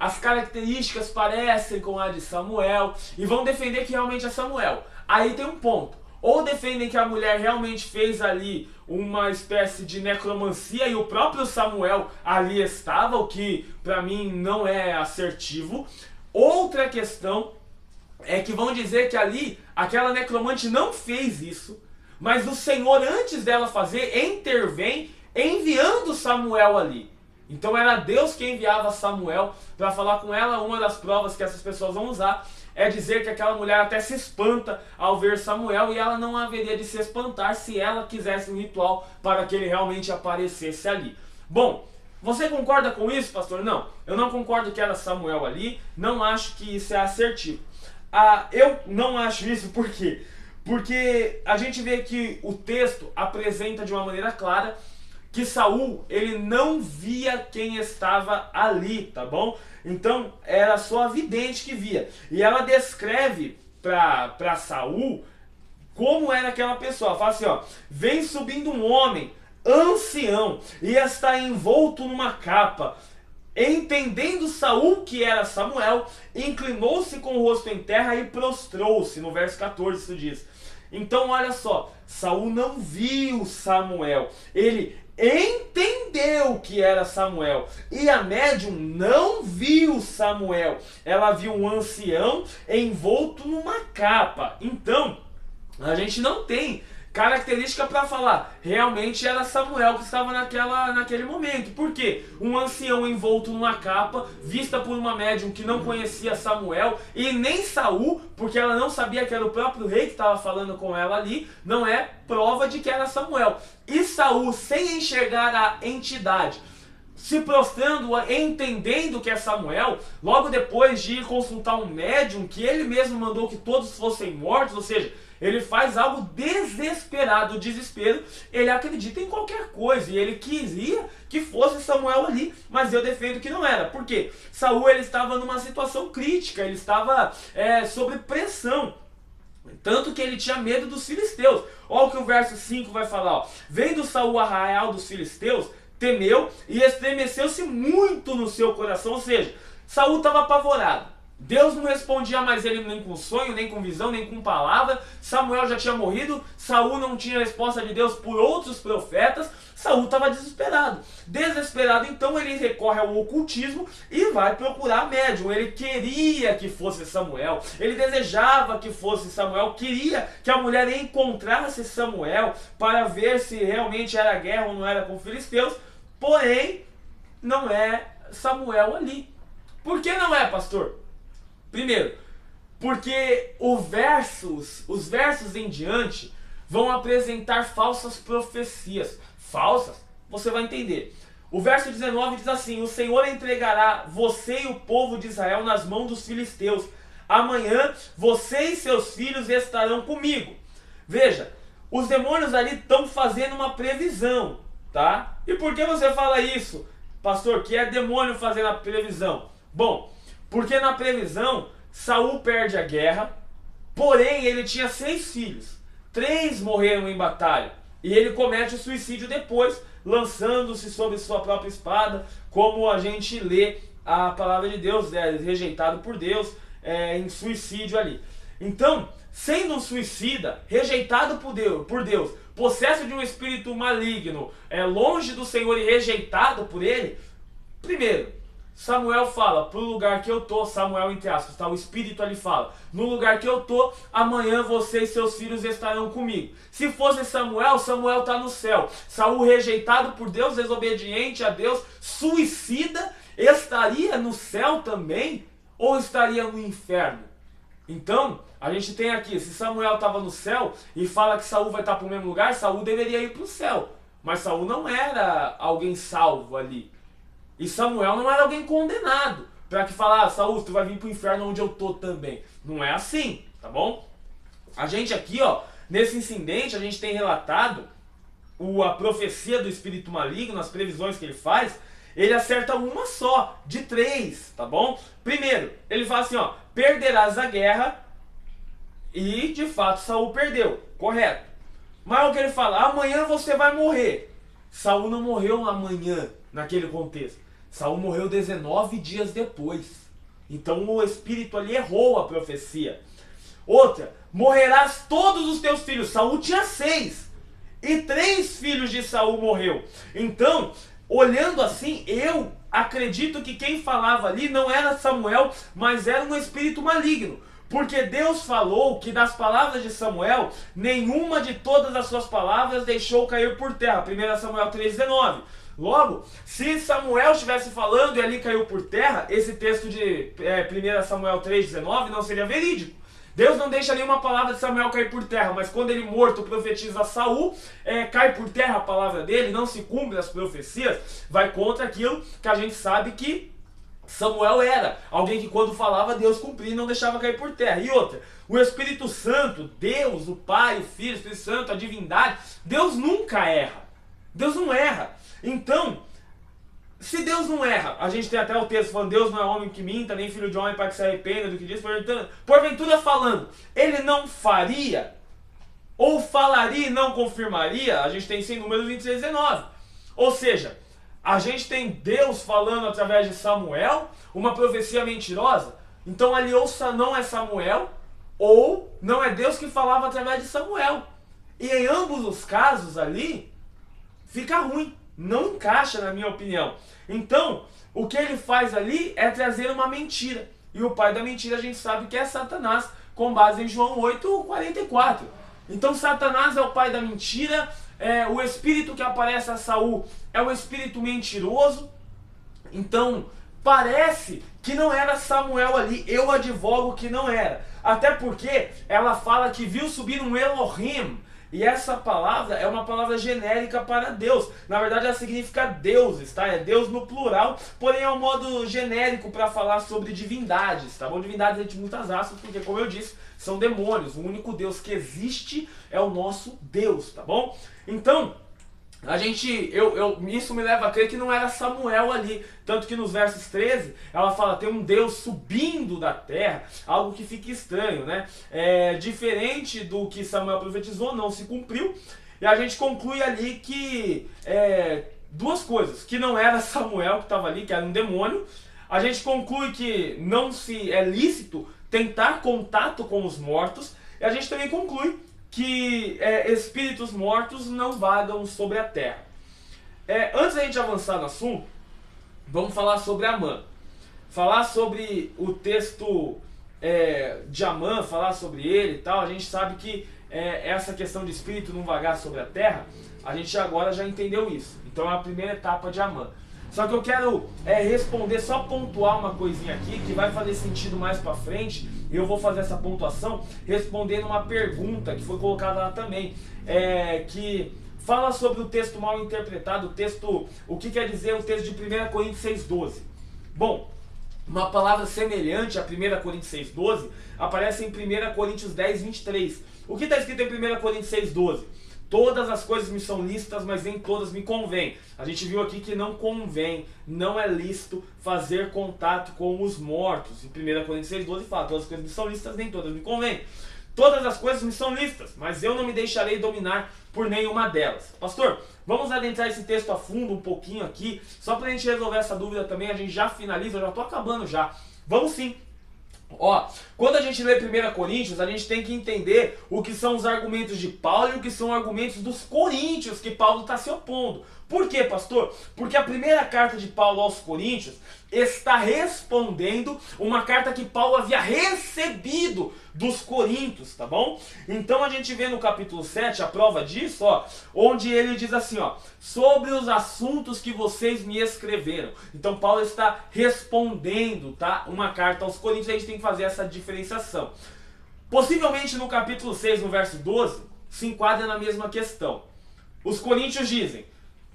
As características parecem com a de Samuel e vão defender que realmente é Samuel. Aí tem um ponto. Ou defendem que a mulher realmente fez ali uma espécie de necromancia e o próprio Samuel ali estava, o que para mim não é assertivo. Outra questão é que vão dizer que ali aquela necromante não fez isso, mas o Senhor, antes dela fazer, intervém enviando Samuel ali. Então era Deus quem enviava Samuel para falar com ela. Uma das provas que essas pessoas vão usar é dizer que aquela mulher até se espanta ao ver Samuel, e ela não haveria de se espantar se ela quisesse um ritual para que ele realmente aparecesse ali. Bom, você concorda com isso, pastor? Não, eu não concordo que era Samuel ali, não acho que isso é assertivo. Eu não acho isso, por quê? Porque a gente vê que o texto apresenta de uma maneira clara que Saul, ele não via quem estava ali, tá bom? Então era só a vidente que via. E ela descreve para Saul como era aquela pessoa. Ela fala assim, ó: vem subindo um homem ancião e está envolto numa capa. Entendendo Saul que era Samuel, inclinou-se com o rosto em terra e prostrou-se. No verso 14 isso diz. Então olha só, Saul não viu Samuel, ele entendeu que era Samuel. E a médium não viu Samuel, ela viu um ancião envolto numa capa. Então a gente não tem característica para falar realmente era Samuel que estava naquele momento. Por quê? Um ancião envolto numa capa, vista por uma médium que não conhecia Samuel e nem Saul, porque ela não sabia que era o próprio rei que estava falando com ela ali, não é prova de que era Samuel. E Saul, sem enxergar a entidade, se prostrando, entendendo que é Samuel, logo depois de ir consultar um médium que ele mesmo mandou que todos fossem mortos, ou seja, ele faz algo desesperado, o desespero, ele acredita em qualquer coisa, e ele queria que fosse Samuel ali, mas eu defendo que não era. Por quê? Saul, ele estava numa situação crítica, ele estava sob pressão, tanto que ele tinha medo dos filisteus. Olha o que o verso 5 vai falar, ó: vendo Saul o arraial dos filisteus, temeu e estremeceu-se muito no seu coração. Ou seja, Saul estava apavorado. Deus não respondia mais ele nem com sonho, nem com visão, nem com palavra. Samuel já tinha morrido. Saul não tinha resposta de Deus por outros profetas. Saul estava desesperado. Desesperado, então ele recorre ao ocultismo e vai procurar médium. Ele queria que fosse Samuel. Ele desejava que fosse Samuel. Queria que a mulher encontrasse Samuel para ver se realmente era guerra ou não era com os filisteus. Porém, não é Samuel ali. Por que não é, pastor? Primeiro, porque os versos em diante vão apresentar falsas profecias. Falsas? Você vai entender. O verso 19 diz assim: o Senhor entregará você e o povo de Israel nas mãos dos filisteus. Amanhã você e seus filhos estarão comigo. Veja, os demônios ali estão fazendo uma previsão, tá? E por que você fala isso, pastor, que é demônio fazendo a previsão? Bom, porque na previsão, Saul perde a guerra, porém ele tinha 6 filhos, 3 morreram em batalha, e ele comete o suicídio depois, lançando-se sobre sua própria espada, como a gente lê a palavra de Deus, rejeitado por Deus, em suicídio ali. Então, sendo um suicida, rejeitado por Deus, possesso de um espírito maligno, longe do Senhor e rejeitado por ele, primeiro, Samuel fala: pro lugar que eu tô, Samuel entre aspas, tá? O Espírito ali fala: no lugar que eu tô, amanhã você e seus filhos estarão comigo. Se fosse Samuel, Samuel tá no céu. Saul, rejeitado por Deus, desobediente a Deus, suicida, estaria no céu também? Ou estaria no inferno? Então, a gente tem aqui, se Samuel estava no céu e fala que Saul vai estar pro mesmo lugar, Saul deveria ir pro céu. Mas Saul não era alguém salvo ali. E Samuel não era alguém condenado, para que falar: Saul, tu vai vir pro inferno onde eu tô também. Não é assim, tá bom? A gente aqui, ó, nesse incidente, a gente tem relatado a profecia do espírito maligno, as previsões que ele faz. Ele acerta uma só, de 3, tá bom? Primeiro, ele fala assim, ó: perderás a guerra, e de fato Saul perdeu, correto. Mas o que ele fala: amanhã você vai morrer. Saul não morreu amanhã, naquele contexto. Saul morreu 19 dias depois. Então o espírito ali errou a profecia. Outra: morrerás todos os teus filhos. Saul tinha 6. E 3 filhos de Saul morreu. Então, olhando assim, eu acredito que quem falava ali não era Samuel, mas era um espírito maligno. Porque Deus falou que das palavras de Samuel, nenhuma de todas as suas palavras deixou cair por terra. 1 Samuel 3,19. Logo, se Samuel estivesse falando e ali caiu por terra, esse texto de 1 Samuel 3,19 não seria verídico. Deus não deixa nenhuma palavra de Samuel cair por terra, mas quando ele morto profetiza a Saul, cai por terra a palavra dele, não se cumpre as profecias, vai contra aquilo que a gente sabe que Samuel era. Alguém que quando falava, Deus cumpria e não deixava cair por terra. E outra, o Espírito Santo, Deus, o Pai, o Filho, o Espírito Santo, a divindade, Deus nunca erra. Deus não erra. Então, se Deus não erra, a gente tem até o texto falando, Deus não é homem que minta, nem filho de homem para que se arrependa do que diz, porventura falando, ele não faria, ou falaria e não confirmaria, a gente tem isso em Números 26:19. Ou seja, a gente tem Deus falando através de Samuel, uma profecia mentirosa, então ali ou não é Samuel, ou não é Deus que falava através de Samuel. E em ambos os casos ali, fica ruim. Não encaixa, na minha opinião. Então, o que ele faz ali é trazer uma mentira. E o pai da mentira a gente sabe que é Satanás, com base em João 8:44. Então Satanás é o pai da mentira, o espírito que aparece a Saul é o espírito mentiroso. Então, parece que não era Samuel ali, eu advogo que não era. Até porque ela fala que viu subir um Elohim. E essa palavra é uma palavra genérica para Deus. Na verdade ela significa deuses, tá? É Deus no plural, porém é um modo genérico para falar sobre divindades, tá bom? Divindades entre muitas aspas, porque como eu disse, são demônios. O único Deus que existe é o nosso Deus, tá bom? Então, isso me leva a crer que não era Samuel ali. Tanto que nos versos 13, ela fala, tem um Deus subindo da terra, algo que fica estranho, né? Diferente do que Samuel profetizou, não se cumpriu. E a gente conclui ali que, duas coisas, que não era Samuel que estava ali, que era um demônio. A gente conclui que não é lícito tentar contato com os mortos. E a gente também conclui que espíritos mortos não vagam sobre a terra. Antes da gente avançar no assunto, vamos falar sobre Amã. Falar sobre o texto de Amã, falar sobre ele e tal. A gente sabe que essa questão de espírito não vagar sobre a terra, a gente agora já entendeu isso. Então é a primeira etapa de Amã. Só que eu quero responder, só pontuar uma coisinha aqui que vai fazer sentido mais pra frente. Eu vou fazer essa pontuação respondendo uma pergunta que foi colocada lá também, que fala sobre o texto mal interpretado, o que quer dizer o texto de 1 Coríntios 6,12. Bom, uma palavra semelhante a 1 Coríntios 6,12 aparece em 1 Coríntios 10:23. O que está escrito em 1 Coríntios 6,12? Todas as coisas me são lícitas, mas nem todas me convêm. A gente viu aqui que não convém, não é lícito fazer contato com os mortos. Em 1 Coríntios 6,12 fala, todas as coisas me são lícitas, nem todas me convêm. Todas as coisas me são lícitas, mas eu não me deixarei dominar por nenhuma delas. Pastor, vamos adentrar esse texto a fundo um pouquinho aqui, só para a gente resolver essa dúvida também, a gente já finaliza, eu já estou acabando já. Vamos sim. Quando a gente lê 1 Coríntios, a gente tem que entender o que são os argumentos de Paulo e o que são os argumentos dos coríntios que Paulo está se opondo. Por quê, pastor? Porque a primeira carta de Paulo aos Coríntios está respondendo uma carta que Paulo havia recebido dos coríntios, tá bom? Então a gente vê no capítulo 7 a prova disso, onde ele diz assim, sobre os assuntos que vocês me escreveram. Então Paulo está respondendo, tá? Uma carta aos coríntios, a gente tem que fazer essa diferenciação. Possivelmente no capítulo 6, no verso 12, se enquadra na mesma questão. Os coríntios dizem,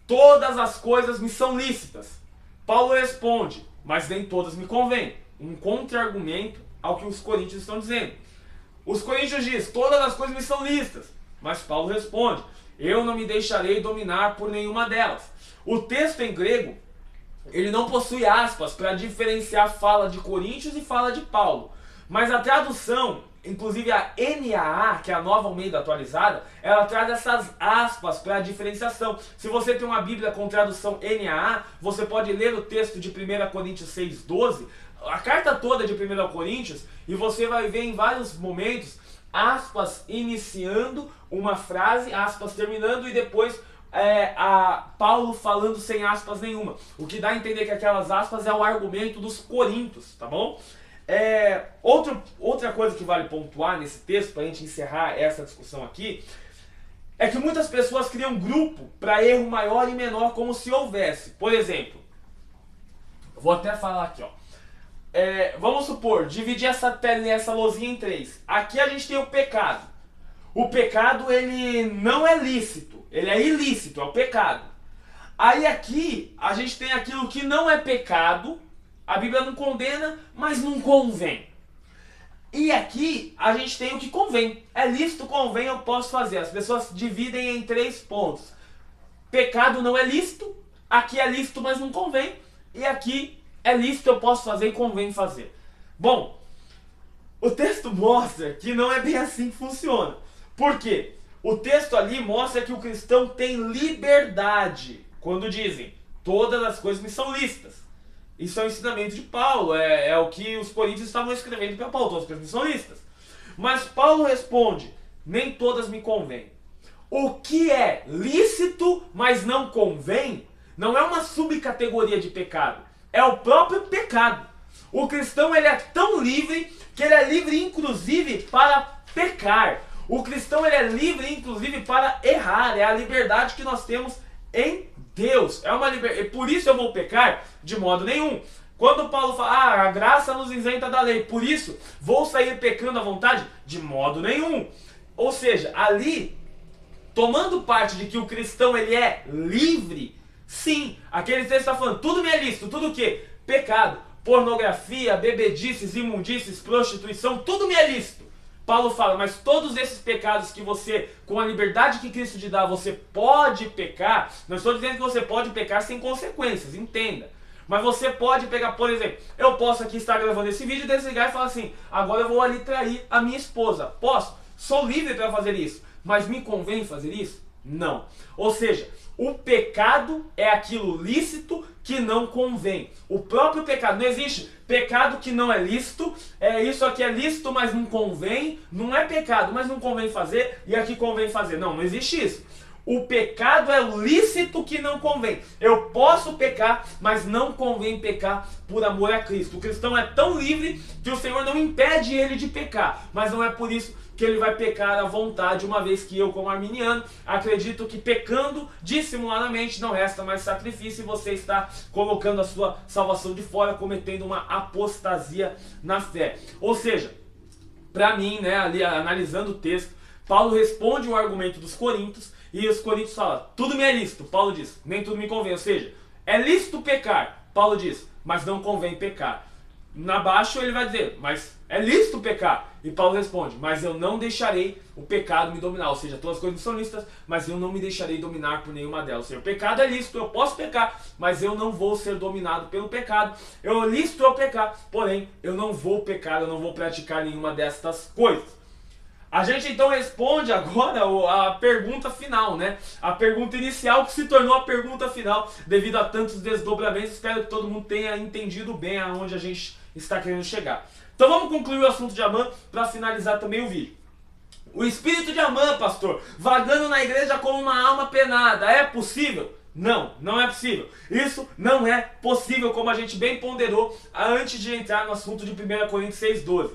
todas as coisas me são lícitas. Paulo responde, mas nem todas me convêm. Um contra-argumento ao que os coríntios estão dizendo. Os coríntios dizem, todas as coisas me são lícitas. Mas Paulo responde, eu não me deixarei dominar por nenhuma delas. O texto em grego, ele não possui aspas para diferenciar fala de Coríntios e fala de Paulo. Mas a tradução, inclusive a NAA, que é a Nova Almeida Atualizada, ela traz essas aspas para a diferenciação. Se você tem uma Bíblia com tradução NAA, você pode ler o texto de 1 Coríntios 6,12, a carta toda de 1 Coríntios, e você vai ver em vários momentos aspas iniciando uma frase, aspas terminando, e depois a Paulo falando sem aspas nenhuma. O que dá a entender que aquelas aspas é o argumento dos coríntios, tá bom? Outra coisa que vale pontuar nesse texto, para a gente encerrar essa discussão aqui, é que muitas pessoas criam grupo para erro maior e menor como se houvesse. Por exemplo, vou até falar aqui, ó. Vamos supor, dividir essa telinha, essa lousinha em três. Aqui a gente tem o pecado. O pecado, ele não é lícito, ele é ilícito, é o pecado. Aí aqui a gente tem aquilo que não é pecado, a Bíblia não condena, mas não convém. E aqui a gente tem o que convém. É lícito, convém, eu posso fazer. As pessoas dividem em 3 pontos. Pecado não é lícito, aqui é lícito, mas não convém. E aqui é lícito, eu posso fazer e convém fazer. Bom, o texto mostra que não é bem assim que funciona. Por quê? O texto ali mostra que o cristão tem liberdade. Quando dizem, todas as coisas me são lícitas. Isso é o ensinamento de Paulo, é o que os coríntios estavam escrevendo para Paulo, todas as coisas me são lícitas. Mas Paulo responde, nem todas me convêm. O que é lícito, mas não convém, não é uma subcategoria de pecado, é o próprio pecado. O cristão, ele é tão livre que ele é livre inclusive para pecar. O cristão, ele é livre inclusive para errar, é a liberdade que nós temos em Deus. É uma liberdade. Por isso eu vou pecar? De modo nenhum. Quando Paulo fala, a graça nos isenta da lei, por isso vou sair pecando à vontade? De modo nenhum. Ou seja, ali, tomando parte de que o cristão, ele é livre, sim, aquele texto está falando, tudo me é lícito, tudo o quê? Pecado, pornografia, bebedices, imundícies, prostituição, tudo me é lícito. Paulo fala, mas todos esses pecados que você, com a liberdade que Cristo te dá, você pode pecar, não estou dizendo que você pode pecar sem consequências, entenda. Mas você pode pegar, por exemplo, eu posso aqui estar gravando esse vídeo, desligar e falar assim, agora eu vou ali trair a minha esposa. Posso? Sou livre para fazer isso. Mas me convém fazer isso? Não. Ou seja, o pecado é aquilo lícito que não convém. O próprio pecado, não existe pecado que não é lícito, isso aqui é lícito, mas não convém, não é pecado, mas não convém fazer, e aqui convém fazer. Não, não existe isso. O pecado é o lícito que não convém. Eu posso pecar, mas não convém pecar por amor a Cristo. O cristão é tão livre que o Senhor não impede ele de pecar, mas não é por isso que ele vai pecar à vontade, uma vez que eu, como arminiano, acredito que pecando dissimuladamente não resta mais sacrifício e você está colocando a sua salvação de fora, cometendo uma apostasia na fé. Ou seja, para mim, né, ali analisando o texto, Paulo responde o argumento dos coríntios e os coríntios falam, tudo me é lícito. Paulo diz, nem tudo me convém. Ou seja, é lícito pecar. Paulo diz, mas não convém pecar. Na baixo ele vai dizer, mas é lícito pecar. E Paulo responde, mas eu não deixarei o pecado me dominar. Ou seja, todas as coisas são lícitas, mas eu não me deixarei dominar por nenhuma delas. Ou seja, o pecado é lícito, eu posso pecar, mas eu não vou ser dominado pelo pecado. É lícito eu pecar, porém eu não vou pecar, eu não vou praticar nenhuma destas coisas. A gente então responde agora a pergunta final, né? A pergunta inicial que se tornou a pergunta final devido a tantos desdobramentos. Espero que todo mundo tenha entendido bem aonde a gente está querendo chegar. Então vamos concluir o assunto de Amã para finalizar também o vídeo. O espírito de Amã, pastor, vagando na igreja como uma alma penada, é possível? Não, não é possível. Isso não é possível, como a gente bem ponderou antes de entrar no assunto de 1 Coríntios 6,12.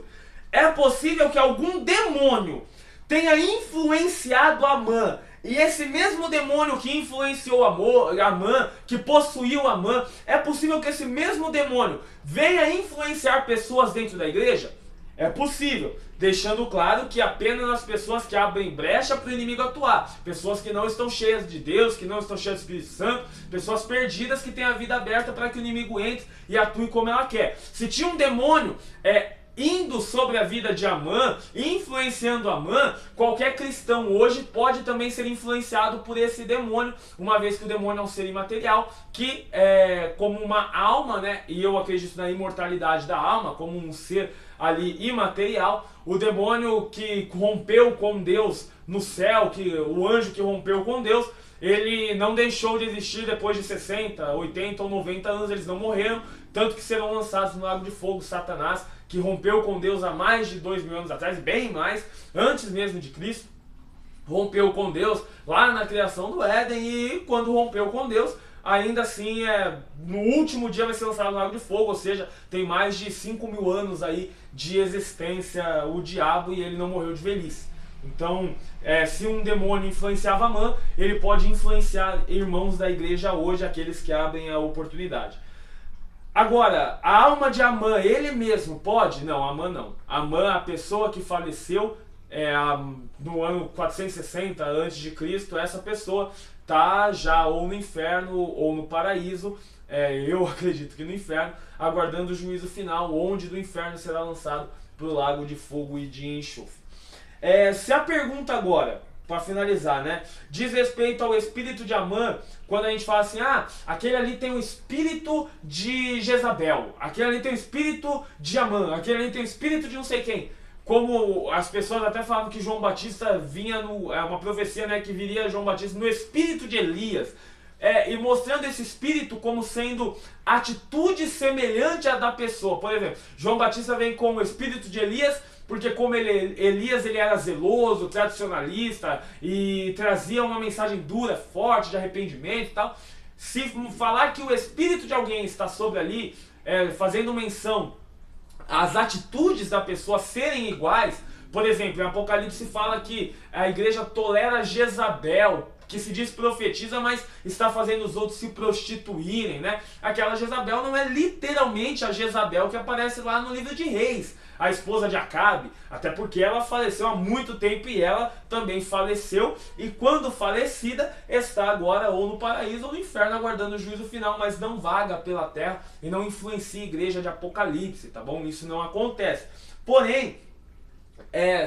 É possível que algum demônio tenha influenciado Amã, e esse mesmo demônio que influenciou Amã, que possuiu Amã, é possível que esse mesmo demônio venha influenciar pessoas dentro da igreja? É possível, deixando claro que apenas as pessoas que abrem brecha para o inimigo atuar, pessoas que não estão cheias de Deus, que não estão cheias do Espírito Santo, pessoas perdidas que têm a vida aberta para que o inimigo entre e atue como ela quer. Se tinha um demônio indo sobre a vida de Amã, influenciando Amã, qualquer cristão hoje pode também ser influenciado por esse demônio, uma vez que o demônio é um ser imaterial, que como uma alma, né, e eu acredito na imortalidade da alma, como um ser ali imaterial, o demônio que rompeu com Deus no céu, o anjo que rompeu com Deus, ele não deixou de existir depois de 60, 80 ou 90 anos, eles não morreram, tanto que serão lançados no lago de fogo. Satanás, que rompeu com Deus há mais de 2000 anos atrás, bem mais, antes mesmo de Cristo, rompeu com Deus lá na criação do Éden, e quando rompeu com Deus, ainda assim, no último dia vai ser lançado no lago de fogo, ou seja, tem mais de 5.000 anos aí de existência o diabo, e ele não morreu de velhice. Então, se um demônio influenciava Amã, ele pode influenciar irmãos da igreja hoje, aqueles que abrem a oportunidade. Agora, a alma de Amã, ele mesmo pode? Não, Amã não. Amã, a pessoa que faleceu no ano 460 a.C., essa pessoa tá já ou no inferno ou no paraíso, eu acredito que no inferno, aguardando o juízo final, onde do inferno será lançado para o lago de fogo e de enxofre. Se a pergunta agora, para finalizar, né, diz respeito ao espírito de Amã, quando a gente fala assim, aquele ali tem o espírito de Jezabel, aquele ali tem o espírito de Amã, aquele ali tem o espírito de não sei quem. Como as pessoas até falavam que João Batista vinha uma profecia, né, que viria João Batista no espírito de Elias. E mostrando esse espírito como sendo atitude semelhante à da pessoa. Por exemplo, João Batista vem com o espírito de Elias, porque como Elias ele era zeloso, tradicionalista e trazia uma mensagem dura, forte, de arrependimento e tal. Se falar que o espírito de alguém está sobre ali, fazendo menção às atitudes da pessoa serem iguais, por exemplo, em Apocalipse fala que a igreja tolera Jezabel, que se diz profetiza, mas está fazendo os outros se prostituírem, né? Aquela Jezabel não é literalmente a Jezabel que aparece lá no livro de Reis, a esposa de Acabe, até porque ela faleceu há muito tempo e ela também faleceu, e quando falecida está agora ou no paraíso ou no inferno aguardando o juízo final, mas não vaga pela terra e não influencia a igreja de Apocalipse, tá bom? Isso não acontece. Porém,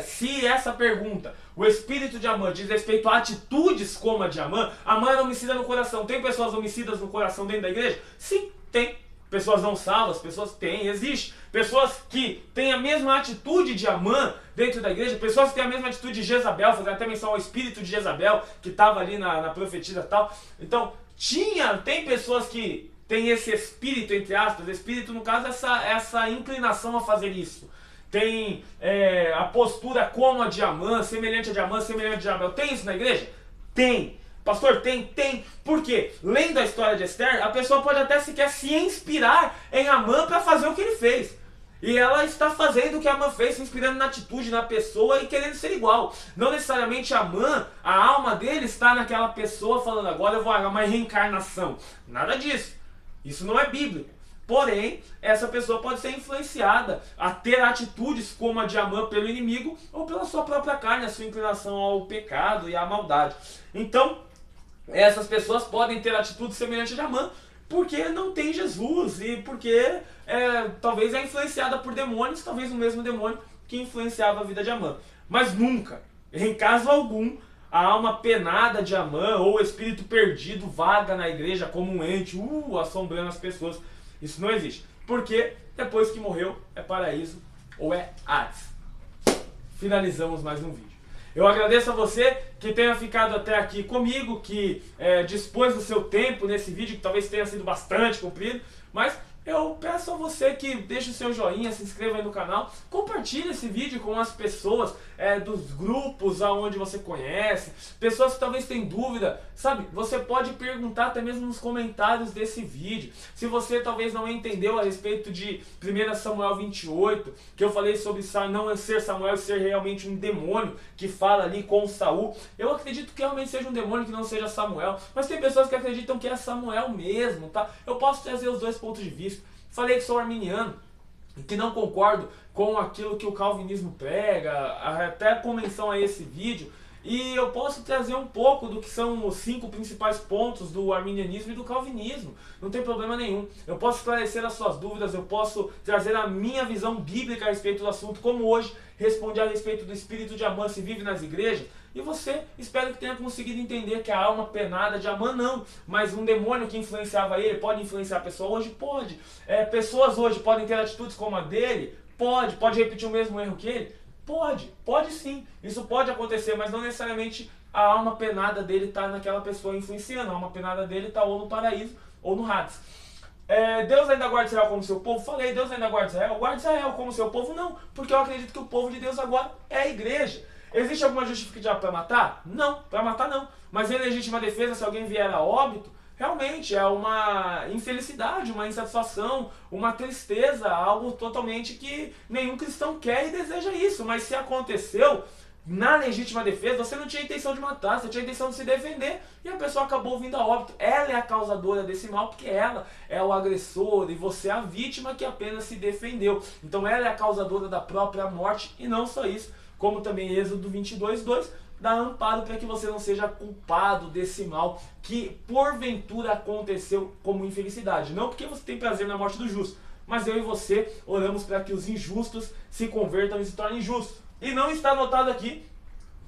se essa pergunta, o espírito de Amã, diz respeito a atitudes como a de Amã, Amã era homicida no coração. Tem pessoas homicidas no coração dentro da igreja? Sim, tem. Pessoas não salvas, pessoas têm, existe. Pessoas que têm a mesma atitude de Amã dentro da igreja, pessoas que têm a mesma atitude de Jezabel, fazer até menção ao espírito de Jezabel, que estava ali na profetisa e tal. Então, tem pessoas que têm esse espírito, entre aspas, espírito no caso, essa inclinação a fazer isso. Tem a postura como a de Amã, semelhante a de Amã, semelhante a de Jezabel. Tem isso na igreja? Tem. Pastor, tem. Por quê? Lendo a história de Esther, a pessoa pode até sequer se inspirar em Amã para fazer o que ele fez. E ela está fazendo o que Amã fez, se inspirando na atitude, na pessoa e querendo ser igual. Não necessariamente Amã, a alma dele está naquela pessoa falando agora eu vou dar uma reencarnação. Nada disso. Isso não é bíblico. Porém, essa pessoa pode ser influenciada a ter atitudes como a de Amã pelo inimigo ou pela sua própria carne, a sua inclinação ao pecado e à maldade. Então, essas pessoas podem ter atitudes semelhantes a de Amã porque não tem Jesus e porque talvez é influenciada por demônios, talvez o mesmo demônio que influenciava a vida de Amã. Mas nunca, em caso algum, a alma penada de Amã ou o espírito perdido vaga na igreja como um ente, assombrando as pessoas. Isso não existe. Porque depois que morreu é paraíso ou é Hades. Finalizamos mais um vídeo. Eu agradeço a você que tenha ficado até aqui comigo, que dispôs do seu tempo nesse vídeo, que talvez tenha sido bastante comprido, mas eu peço a você que deixe o seu joinha, se inscreva aí no canal, compartilhe esse vídeo com as pessoas dos grupos aonde você conhece, pessoas que talvez tenham dúvida, sabe? Você pode perguntar até mesmo nos comentários desse vídeo. Se você talvez não entendeu a respeito de 1 Samuel 28, que eu falei sobre não ser Samuel, ser realmente um demônio que fala ali com Saul, eu acredito que realmente seja um demônio, que não seja Samuel, mas tem pessoas que acreditam que é Samuel mesmo, tá? Eu posso trazer os dois pontos de vista. Falei que sou arminiano, que não concordo com aquilo que o calvinismo prega, até com menção a esse vídeo, e eu posso trazer um pouco do que são os 5 principais pontos do arminianismo e do calvinismo, não tem problema nenhum. Eu posso esclarecer as suas dúvidas, eu posso trazer a minha visão bíblica a respeito do assunto, como hoje respondi a respeito do espírito de Amã se vive nas igrejas, e você, espero que tenha conseguido entender que a alma penada de Amã não, mas um demônio que influenciava ele, pode influenciar a pessoa hoje? Pode. Pessoas hoje podem ter atitudes como a dele? Pode repetir o mesmo erro que ele? Pode sim, isso pode acontecer, mas não necessariamente a alma penada dele está naquela pessoa influenciando, a alma penada dele está ou no paraíso ou no Hades. Deus ainda guarda Israel como seu povo? Falei, Deus ainda guarda Israel como seu povo? Não, porque eu acredito que o povo de Deus agora é a igreja. Existe alguma justificativa para matar? Não, para matar não. Mas em legítima defesa, se alguém vier a óbito, realmente é uma infelicidade, uma insatisfação, uma tristeza, algo totalmente que nenhum cristão quer e deseja isso. Mas se aconteceu, na legítima defesa, você não tinha intenção de matar, você tinha intenção de se defender e a pessoa acabou vindo a óbito. Ela é a causadora desse mal porque ela é o agressor e você é a vítima que apenas se defendeu. Então ela é a causadora da própria morte e não só isso, como também Êxodo 22:2 dá amparo para que você não seja culpado desse mal que porventura aconteceu como infelicidade. Não porque você tem prazer na morte do justo, mas eu e você oramos para que os injustos se convertam e se tornem justos. E não está anotado aqui,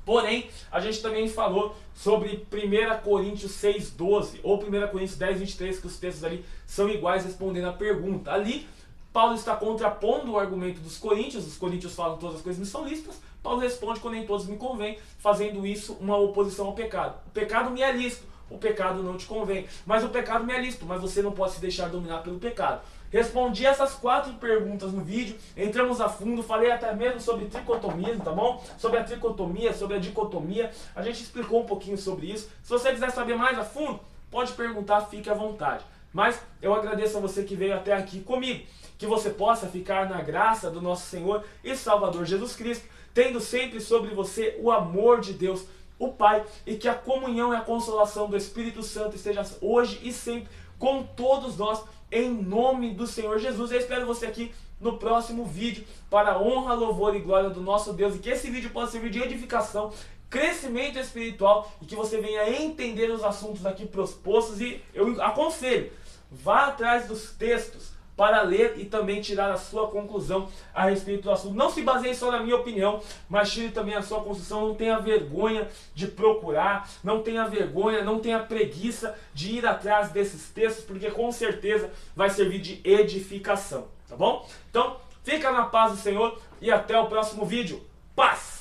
porém, a gente também falou sobre 1 Coríntios 6:12 ou 1 Coríntios 10:23, que os textos ali são iguais respondendo a pergunta. Ali, Paulo está contrapondo o argumento dos coríntios, os coríntios falam todas as coisas me são lícitas, Paulo responde quando nem todos me convém, fazendo isso uma oposição ao pecado. O pecado me é lícito, o pecado não te convém, mas o pecado me é lícito, mas você não pode se deixar dominar pelo pecado. Respondi essas 4 perguntas no vídeo, entramos a fundo, falei até mesmo sobre tricotomismo, tá bom? Sobre a tricotomia, sobre a dicotomia, a gente explicou um pouquinho sobre isso. Se você quiser saber mais a fundo, pode perguntar, fique à vontade. Mas eu agradeço a você que veio até aqui comigo, que você possa ficar na graça do nosso Senhor e Salvador Jesus Cristo, tendo sempre sobre você o amor de Deus, o Pai, e que a comunhão e a consolação do Espírito Santo esteja hoje e sempre com todos nós, em nome do Senhor Jesus. Eu espero você aqui no próximo vídeo, para a honra, louvor e glória do nosso Deus, e que esse vídeo possa servir de edificação, crescimento espiritual, e que você venha entender os assuntos aqui propostos. E eu aconselho, vá atrás dos textos para ler e também tirar a sua conclusão a respeito do assunto. Não se baseie só na minha opinião, mas tire também a sua conclusão. Não tenha vergonha de procurar, não tenha vergonha, não tenha preguiça de ir atrás desses textos, porque com certeza vai servir de edificação, tá bom? Então, fica na paz do Senhor e até o próximo vídeo. Paz!